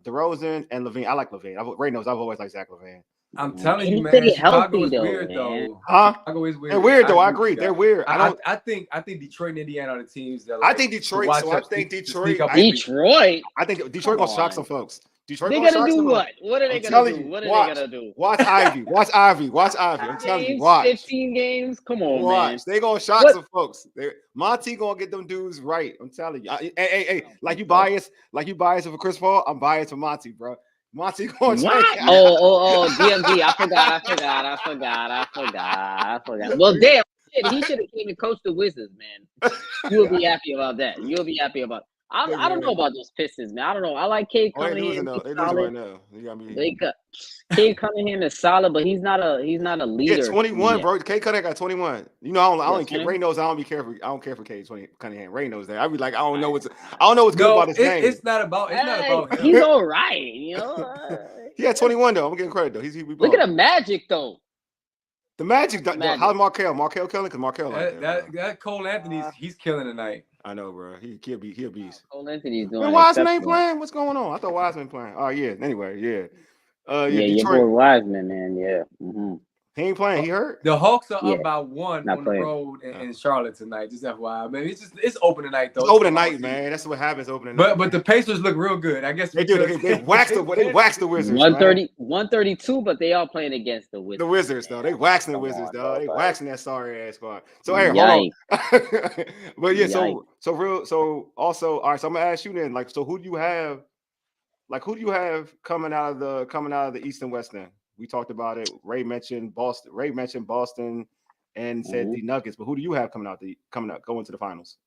DeRozan and Levine. I like Levine. Ray knows I've always liked Zach Levine. I'm telling He you, needs to man, get Chicago healthy is though, weird man. though. Huh? Chicago is They're weird. weird though. I agree agree. with They're that. weird. I think Detroit and Indiana are the teams that I like think to Detroit. watch So I up, think to Detroit. sneak up. Detroit. I think Detroit Come gonna shock some on. folks. Detroit They gonna gonna shock do some folks. what? What are they I'm gonna telling do? you. What are they gonna do? Watch Ivy. Watch Ivy. Watch Ivy. I'm telling you. Games, Watch. 15 games. Come on, Watch. man. They gonna shock What? some folks. Monty gonna get them dudes right. I'm telling you. Hey. I don't Like think you so. biased for Chris Paul. I'm biased for Monty, bro. Monty gonna change. What? Oh, DMD. I forgot. Well, damn, shit, he should have came and coached the Wizards, man. You'll be happy about that. You'll be happy about. I don't know about those Pistons, man. I don't know. I like Cade Oh, they Cunningham. losing though. He's They losing solid. right now. You got me. They got Cade Cunningham is solid, but he's not a Yeah, leader 21, yet. bro. K Cunningham got 21. You know, I don't care. 20? Ray knows I don't be careful. I don't care for K Cunningham. Ray knows that. I be like, I don't know what's good No, about his game. it's not about him. He's all right, you know. He had 21 though. I'm getting credit though. He Look at the Magic though. The Magic. Magic. How's Markel? Markel killing? Because Markel like that Cole Anthony's he's killing tonight. I know, bro. He'll be a beast. Cole Anthony's doing When Wiseman ain't exceptional. playing, what's going on? I thought Wiseman playing. Oh yeah. Anyway, yeah. Yeah, your Detroit. boy Wiseman, man. Yeah. Mm-hmm. He ain't playing. He hurt. The Hawks are up by 1 Not on playing. the road in Charlotte tonight. Just FYI, man. It's open tonight though. It's open tonight, man. That's what happens. Open tonight. But the Pacers look real good. I guess they do. They waxed the Wizards. 132, but they are playing against the Wizards. The Wizards, though. They waxing the Wizards, though. They waxing that sorry ass squad. So hey, hold on. But yeah, so also, all right. So I'm gonna ask you then, like, so who do you have coming out of the East and West then? We talked about it. Ray mentioned Boston and said the Nuggets, but who do you have going to the finals?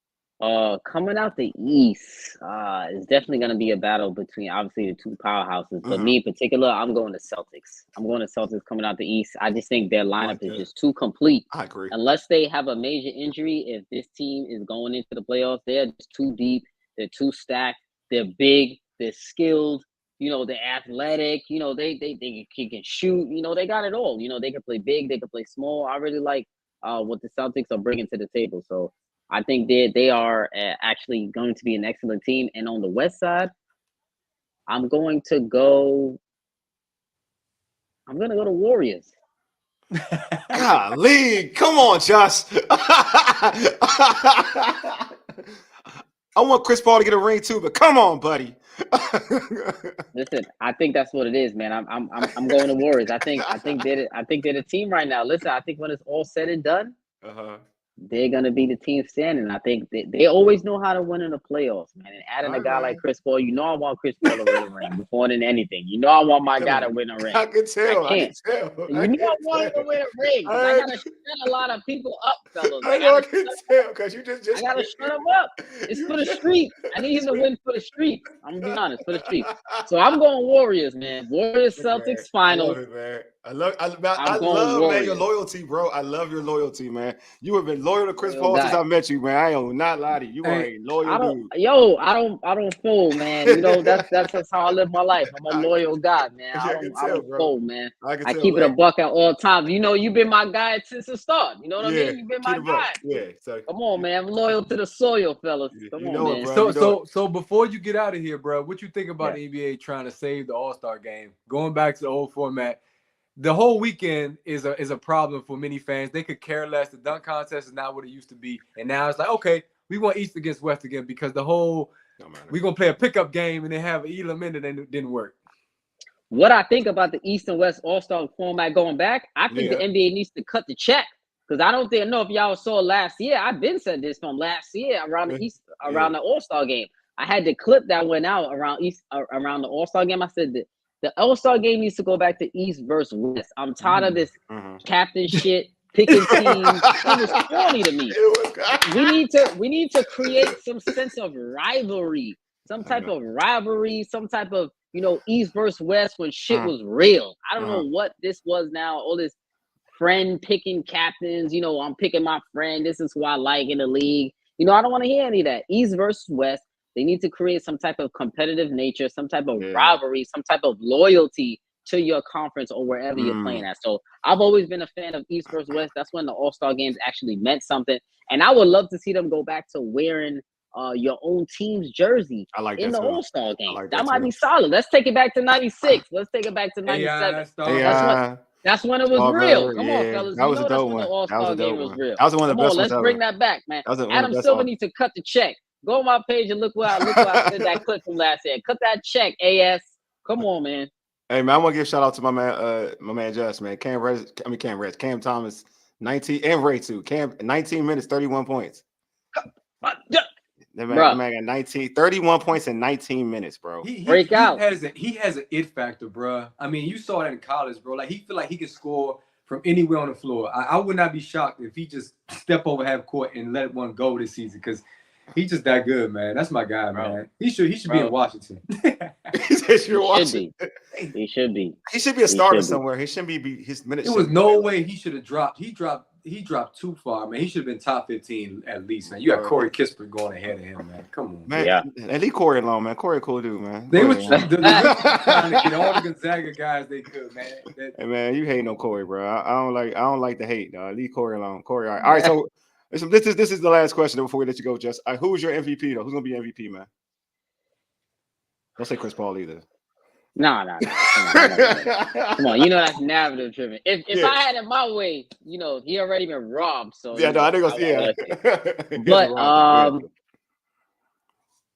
Coming out the East, it's definitely going to be a battle between obviously the two powerhouses. But me in particular, I'm going to Celtics. I'm going to Celtics coming out the East. I just think their lineup is just too complete. I agree. Unless they have a major injury, if this team is going into the playoffs, they're just too deep. They're too stacked. They're big. They're skilled. You know, they're athletic. You know, they can shoot. You know, they got it all. You know, they can play big. They can play small. I really like what the Celtics are bringing to the table. So I think they are actually going to be an excellent team. And on the West side, I'm going to go to Warriors. Golly, come on, Josh. I want Chris Paul to get a ring too, but come on, buddy. Listen, I think that's what it is, man. I'm going to Warriors. I think they're the team right now. Listen, I think when it's all said and done, they're gonna be the team standing. I think they always know how to win in the playoffs, man. And adding a guy like Chris Paul, you know I want Chris Paul to win a ring before than anything. You know I want my guy to win a ring. I can tell. I want him to win a ring. I gotta shut a lot of people up, fellas. I can tell because you just I gotta shut him up. It's for the street. I need him to win for the street. I'm gonna be honest, for the street. So I'm going Warriors, man. Warriors Celtics finals. I love man, your loyalty, bro. I love your loyalty, man. You have been loyal to Chris Paul since I met you, man. I am not lie to you. You are a loyal dude. I don't fool, man. You know, that's how I live my life. I'm a loyal guy, man. I don't fool, man. I keep it a buck at all times. You know, you've been my guy since the start. You know what I mean? You've been my guy. Yeah. So come on, man. I'm loyal to the soil, fellas. Come on, man. Bro, so before you get out of here, bro, what you think about the NBA trying to save the All-Star game? Going back to the old format. The whole weekend is a problem for many fans. They could care less. The dunk contest is not what it used to be. And now it's like, okay, we want East against West again because the whole we're going to play a pickup game and then have an Elam in it didn't work. What I think about the East and West All-Star format going back, I think the NBA needs to cut the check. Because I don't know if y'all saw last year. I've been said this from last year around the All-Star game. I had the clip that went out around the All-Star game. I said that the All-Star game needs to go back to East versus West. I'm tired of this captain shit. picking teams. It was corny to me. It was We need to create some sense of rivalry, some type of rivalry, some type of, you know, East versus West when shit was real. I don't know what this was now. All this friend picking captains, you know, I'm picking my friend. This is who I like in the league. You know, I don't want to hear any of that. East versus West. They need to create some type of competitive nature, some type of rivalry, some type of loyalty to your conference or wherever you're playing at. So I've always been a fan of East versus West. That's when the All-Star games actually meant something. And I would love to see them go back to wearing your own team's jersey in the All-Star game. That might be solid. Let's take it back to 96. Let's take it back to 97. That's when it was real. Come on, fellas. That You was know a that's dope when the one. All-Star game was real. That was one of the best ones let's ever. bring that back, man. That was one of Adam the best Silver ones. needs to cut the check. Go on my page and look what I said that clip from last year. Cut that check, AS. Come on, man. Hey man, I want to give a shout out to my man Just, man. Cam Thomas, 19, and Ray too. Cam 19 minutes, 31 points. That man got 31 points in 19 minutes, bro. He has an it factor, bro. I mean, you saw that in college, bro. Like he feel like he can score from anywhere on the floor. I would not be shocked if he just step over half court and let one go this season because he's just that good, man. That's my guy, bro. Man. He should be in Washington. He should be. He should be a starter somewhere. He shouldn't be his minutes. There was no way he should have dropped. He dropped too far, man. He should have been top 15 at least, man. You got Corey Kispert going ahead of him, man. Come on, man. Yeah. Leave Corey alone, man. Corey a cool dude, man. They were trying to get all the Gonzaga guys they could, man. Hey, man, you hating on Corey, bro. I don't like the hate, dog. Leave Corey alone. Corey, all right. All right, so this is the last question before we let you go, Jess. Who's your MVP though? Who's gonna be MVP, man? Don't say Chris Paul either. No. Come on, you know that's narrative driven. If I had it my way, you know, he already been robbed. So I think but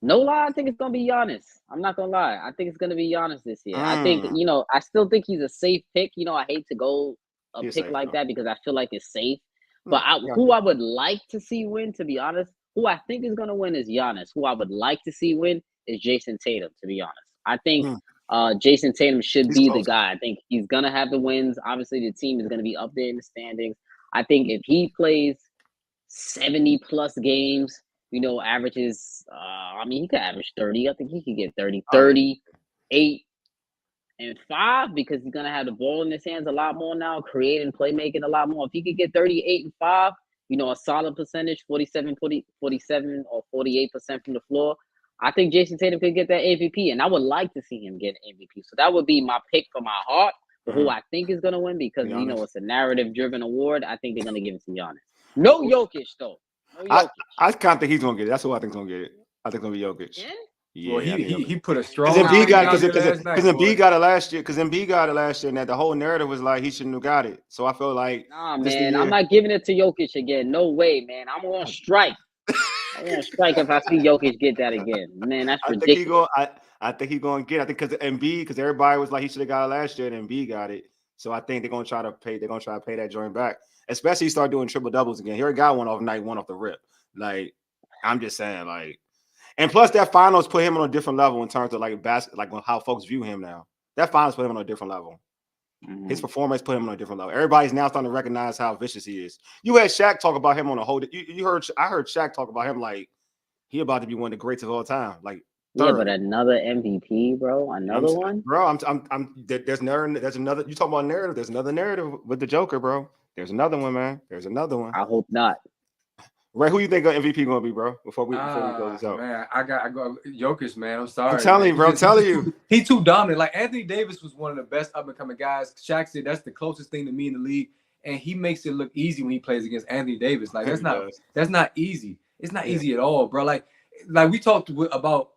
no lie, I think it's gonna be Giannis. I'm not gonna lie. I think it's gonna be Giannis this year. I think, you know, I still think he's a safe pick. You know, I hate to go a pick like that because I feel like it's safe. But who I would like to see win, to be honest, who I think is gonna win is Giannis. Who I would like to see win is Jason Tatum, to be honest. I think Jason Tatum should be the guy. I think he's gonna have the wins. Obviously, the team is gonna be up there in the standings. I think if he plays 70 plus games, you know, averages, I mean, he could average 30. I think he could get 30, 38 and 5 because he's gonna have the ball in his hands a lot more now, creating, playmaking a lot more. If he could get 38 and 5, you know, a solid percentage, 47 or 48% from the floor, I think Jason Tatum could get that MVP, and I would like to see him get MVP. So that would be my pick for my heart for who I think is going to win because, you know, it's a narrative-driven award. I think they're going to give it to Giannis. No Jokic, though. No Jokic. I kind of think he's going to get it. That's who I think is going to get it. I think it's going to be Jokic. Yeah, well, he put a strong. Because Embiid got it last year. Because Embiid got it last year, and that the whole narrative was like he shouldn't have got it. So I feel like, nah, man, I'm not giving it to Jokic again. No way, man. I'm on strike. I'm gonna strike if I see Jokic get that again. Man, that's ridiculous. I think he's going to get it. I think because everybody was like he should have got it last year, and Embiid got it. So I think they're going to try to pay that joint back. Especially start doing triple doubles again. He already got one off the rip. Like I'm just saying, like. And plus, that finals put him on a different level in terms of like how folks view him now. That finals put him on a different level. His performance put him on a different level. Everybody's now starting to recognize how vicious he is. You had Shaq talk about him on a whole. I heard Shaq talk about him like he about to be one of the greats of all time. Like third. Yeah, but another MVP, bro. Another one, bro. There's another. You talking about narrative? There's another narrative with the Joker, bro. There's another one, man. There's another one. I hope not. Ray, who you think MVP gonna be, bro? Before we go this out, man, I go Jokic, man. I'm sorry. I'm telling you, bro. I'm telling you, he's too dominant. Like Anthony Davis was one of the best up and coming guys. Shaq said that's the closest thing to me in the league, and he makes it look easy when he plays against Anthony Davis. Like that's not easy. It's not easy at all, bro. Like we talked about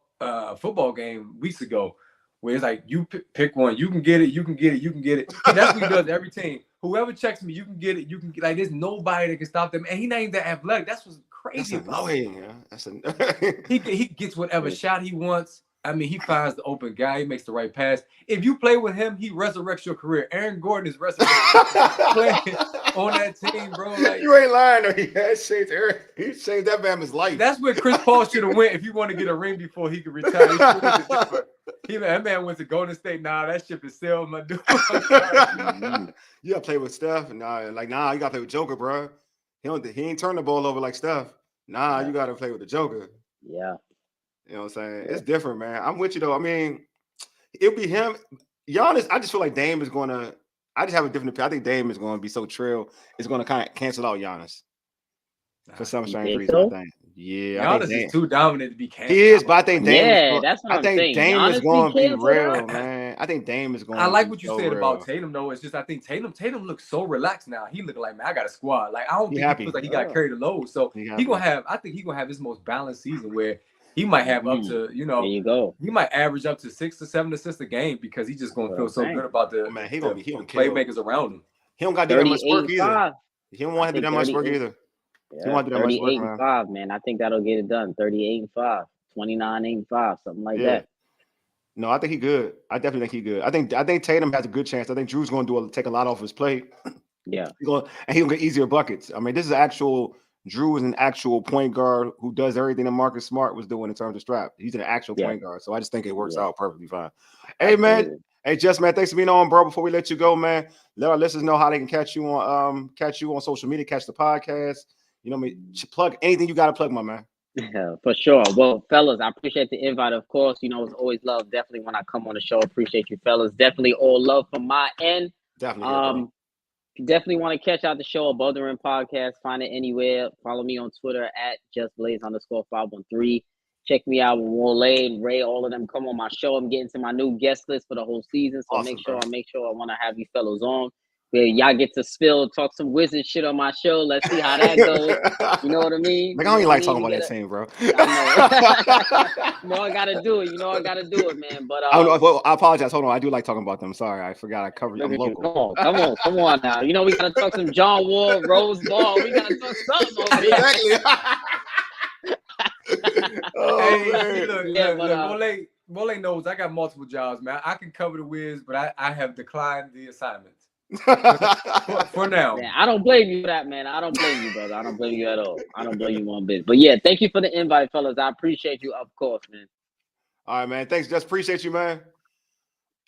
football game weeks ago, where it's like you pick one, you can get it, you can get it, you can get it. And that's what he does to every team. Whoever checks me, you can get it. You can get like there's nobody that can stop them. And he not even that athletic. That's what's crazy. That's annoying. Yeah. He gets whatever shot he wants. I mean, he finds the open guy. He makes the right pass. If you play with him, he resurrects your career. Aaron Gordon is resurrecting playing on that team, bro. Like, you ain't lying. Though. He saved that man's life. that's where Chris Paul should have went if he wanted to get a ring before he could retire. He should have went to that man went to Golden State. Nah, that ship is sailed, my dude. You gotta play with Steph. Nah, you gotta play with Joker, bro. He ain't turn the ball over like Steph. Nah, you gotta play with the Joker. Yeah. You know what I'm saying? Yeah. It's different, man. I'm with you though. I mean, it'll be him. Giannis, I just feel like Dame is gonna. I just have a different opinion. I think Dame is gonna be so trill. It's gonna kind of cancel out Giannis for some strange reason. So? I think. Yeah, Giannis I think is too dominant to be canceled. He is, but I think Dame. Yeah, that's what I'm saying. Dame Giannis is going to be real, out? man. I think Dame is going. I like what you said about Tatum, though. It's just I think Tatum looks so relaxed now. He looking like, man, I got a squad. Like I don't think he feels like he got carried the load. So he gonna have. I think he gonna have his most balanced season where he might have up to, you know, there you go. He might average up to 6 to 7 assists a game because he's just gonna feel so good about the playmakers around him. He don't got to do that much work either. He don't want to do that much work either. Yeah, 38-5, man. I think that'll get it done. 38-5, 29-5, something like that. No, I think he good. I definitely think he good. I think Tatum has a good chance. I think Drew's going to take a lot off his plate. Yeah, he'll get easier buckets. I mean, this is actual. Drew is an actual point guard who does everything that Marcus Smart was doing in terms of strap. He's an actual point guard, so I just think it works out perfectly fine. Hey, man. Hey, Just, man, thanks for being on, bro. Before we let you go, man, let our listeners know how they can catch you on social media, catch the podcast. You know, plug anything you got to plug, my man. Yeah, for sure. Well, fellas, I appreciate the invite. Of course, you know, it's always love. Definitely when I come on the show, appreciate you, fellas. Definitely all love from my end. Definitely. Definitely want to catch out the show Above the Rim podcast. Find it anywhere. Follow me on Twitter at JusBlaze_513. Check me out with Wale and Ray. All of them come on my show. I'm getting to my new guest list for the whole season. So awesome, make sure I want to have you fellows on. Where y'all get to talk some wizard shit on my show. Let's see how that goes. You know what I mean? Like, I don't even like talking about that team, bro. I know. I gotta do it. Man. But I apologize. Hold on. I do like talking about them. Sorry, I forgot I covered them local. Come on now. You know we gotta talk some John Wall, Rose Ball. We gotta talk something over here. Hey, look, Wale knows I got multiple jobs, man. I can cover the Wiz, but I have declined the assignments. for now. Man, I don't blame you for that, man. I don't blame you, brother. I don't blame you at all. I don't blame you one bit. But yeah, thank you for the invite, fellas. I appreciate you, of course, man. All right, man. Thanks. Just appreciate you, man.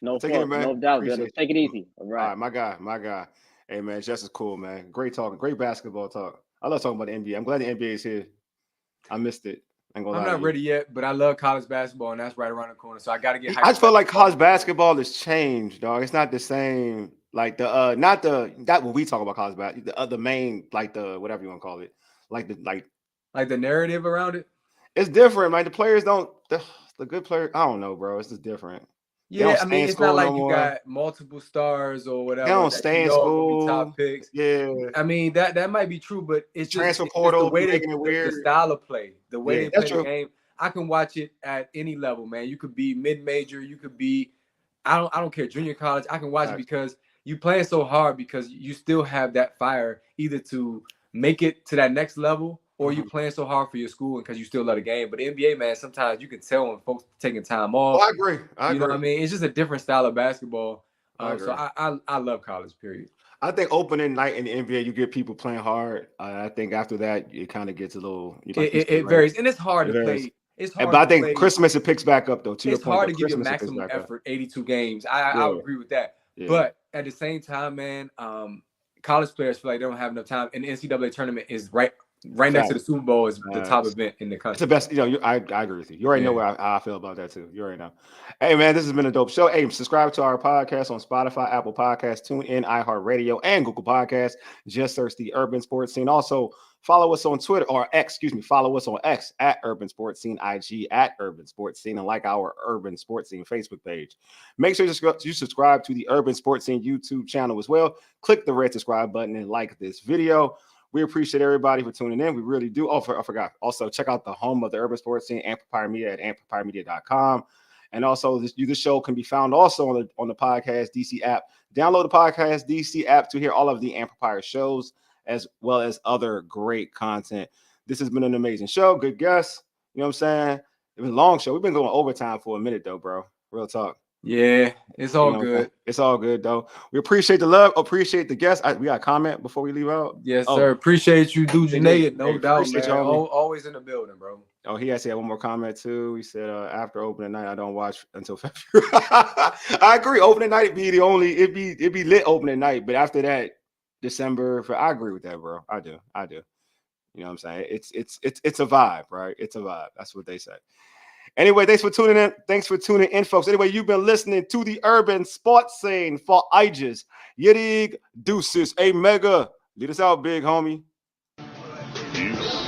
No doubt, brother. Take it easy. All right, my guy. Hey, man, Just is cool, man. Great talking, great basketball talk. I love talking about the NBA. I'm glad the NBA is here. I missed it. I'm not ready yet, but I love college basketball, and that's right around the corner. So I got to get hyped. I just feel like college basketball has changed, dog. It's not the same. Like not when we talk about college basketball, the main, like the whatever you want to call it, like the narrative around it. It's different, man. The players don't the good players. I don't know, bro. It's just different. Yeah, I mean, it's not like you got multiple stars or whatever. They don't stay in school. Top picks. Yeah, I mean that might be true, but it's just transfer portal. The way the style of play, the way they play the game. I can watch it at any level, man. You could be mid-major, you could be, I don't care, junior college. I can watch it because you playing so hard because you still have that fire either to make it to that next level or you playing so hard for your school and because you still love the game. But the NBA, man, sometimes you can tell when folks taking time off. Oh, I agree. You know what I mean? It's just a different style of basketball. So I love college, period. I think opening night in the NBA, you get people playing hard. I think after that, it kind of gets a little. It varies, and it's hard to play. It's hard. But I think Christmas it picks back up though. It's hard to give you maximum effort. 82 games. I agree with that. Yeah. But at the same time, man, college players feel like they don't have enough time, and the NCAA tournament is right next to the Super Bowl is the top event in the country. It's the best. You know, I agree with you. You already know how I feel about that too. You already know. Hey, man, this has been a dope show. Hey, subscribe to our podcast on Spotify, Apple Podcasts, TuneIn, iHeartRadio, and Google Podcasts. Just search the Urban Sports Scene. Also, follow us on Twitter follow us on X at Urban Sports Scene, IG at Urban Sports Scene, and like our Urban Sports Scene Facebook page. Make sure you subscribe to the Urban Sports Scene YouTube channel as well. Click the red subscribe button and like this video. We appreciate everybody for tuning in. We really do. Oh, I forgot. Also, check out the home of the Urban Sports Scene, Amplifier Media at amplifiermedia.com. And also, this show can be found also on the Podcast DC app. Download the Podcast DC app to hear all of the Amplifier shows, as well as other great content. This has been an amazing show. Good guests. You know what I'm saying? It was a long show. We've been going overtime for a minute though, bro. Real talk. Yeah, it's all good. It's all good though. We appreciate the love, appreciate the guests. We got a comment before we leave out. Yes, sir. Appreciate you, Dujanay. No doubt, man. You, Always in the building, bro. Oh, he actually had one more comment too. He said, after opening night, I don't watch until February. I agree. Opening night be the only it'd be lit opening night, but after that, December. I agree with that, bro. I do. You know what I'm saying? It's a vibe, right? It's a vibe. That's what they say. Anyway, thanks for tuning in. Thanks for tuning in, folks. Anyway, you've been listening to the Urban Sports Scene for Ages. Yidig Deuces. A mega. Lead us out, big homie. Peace.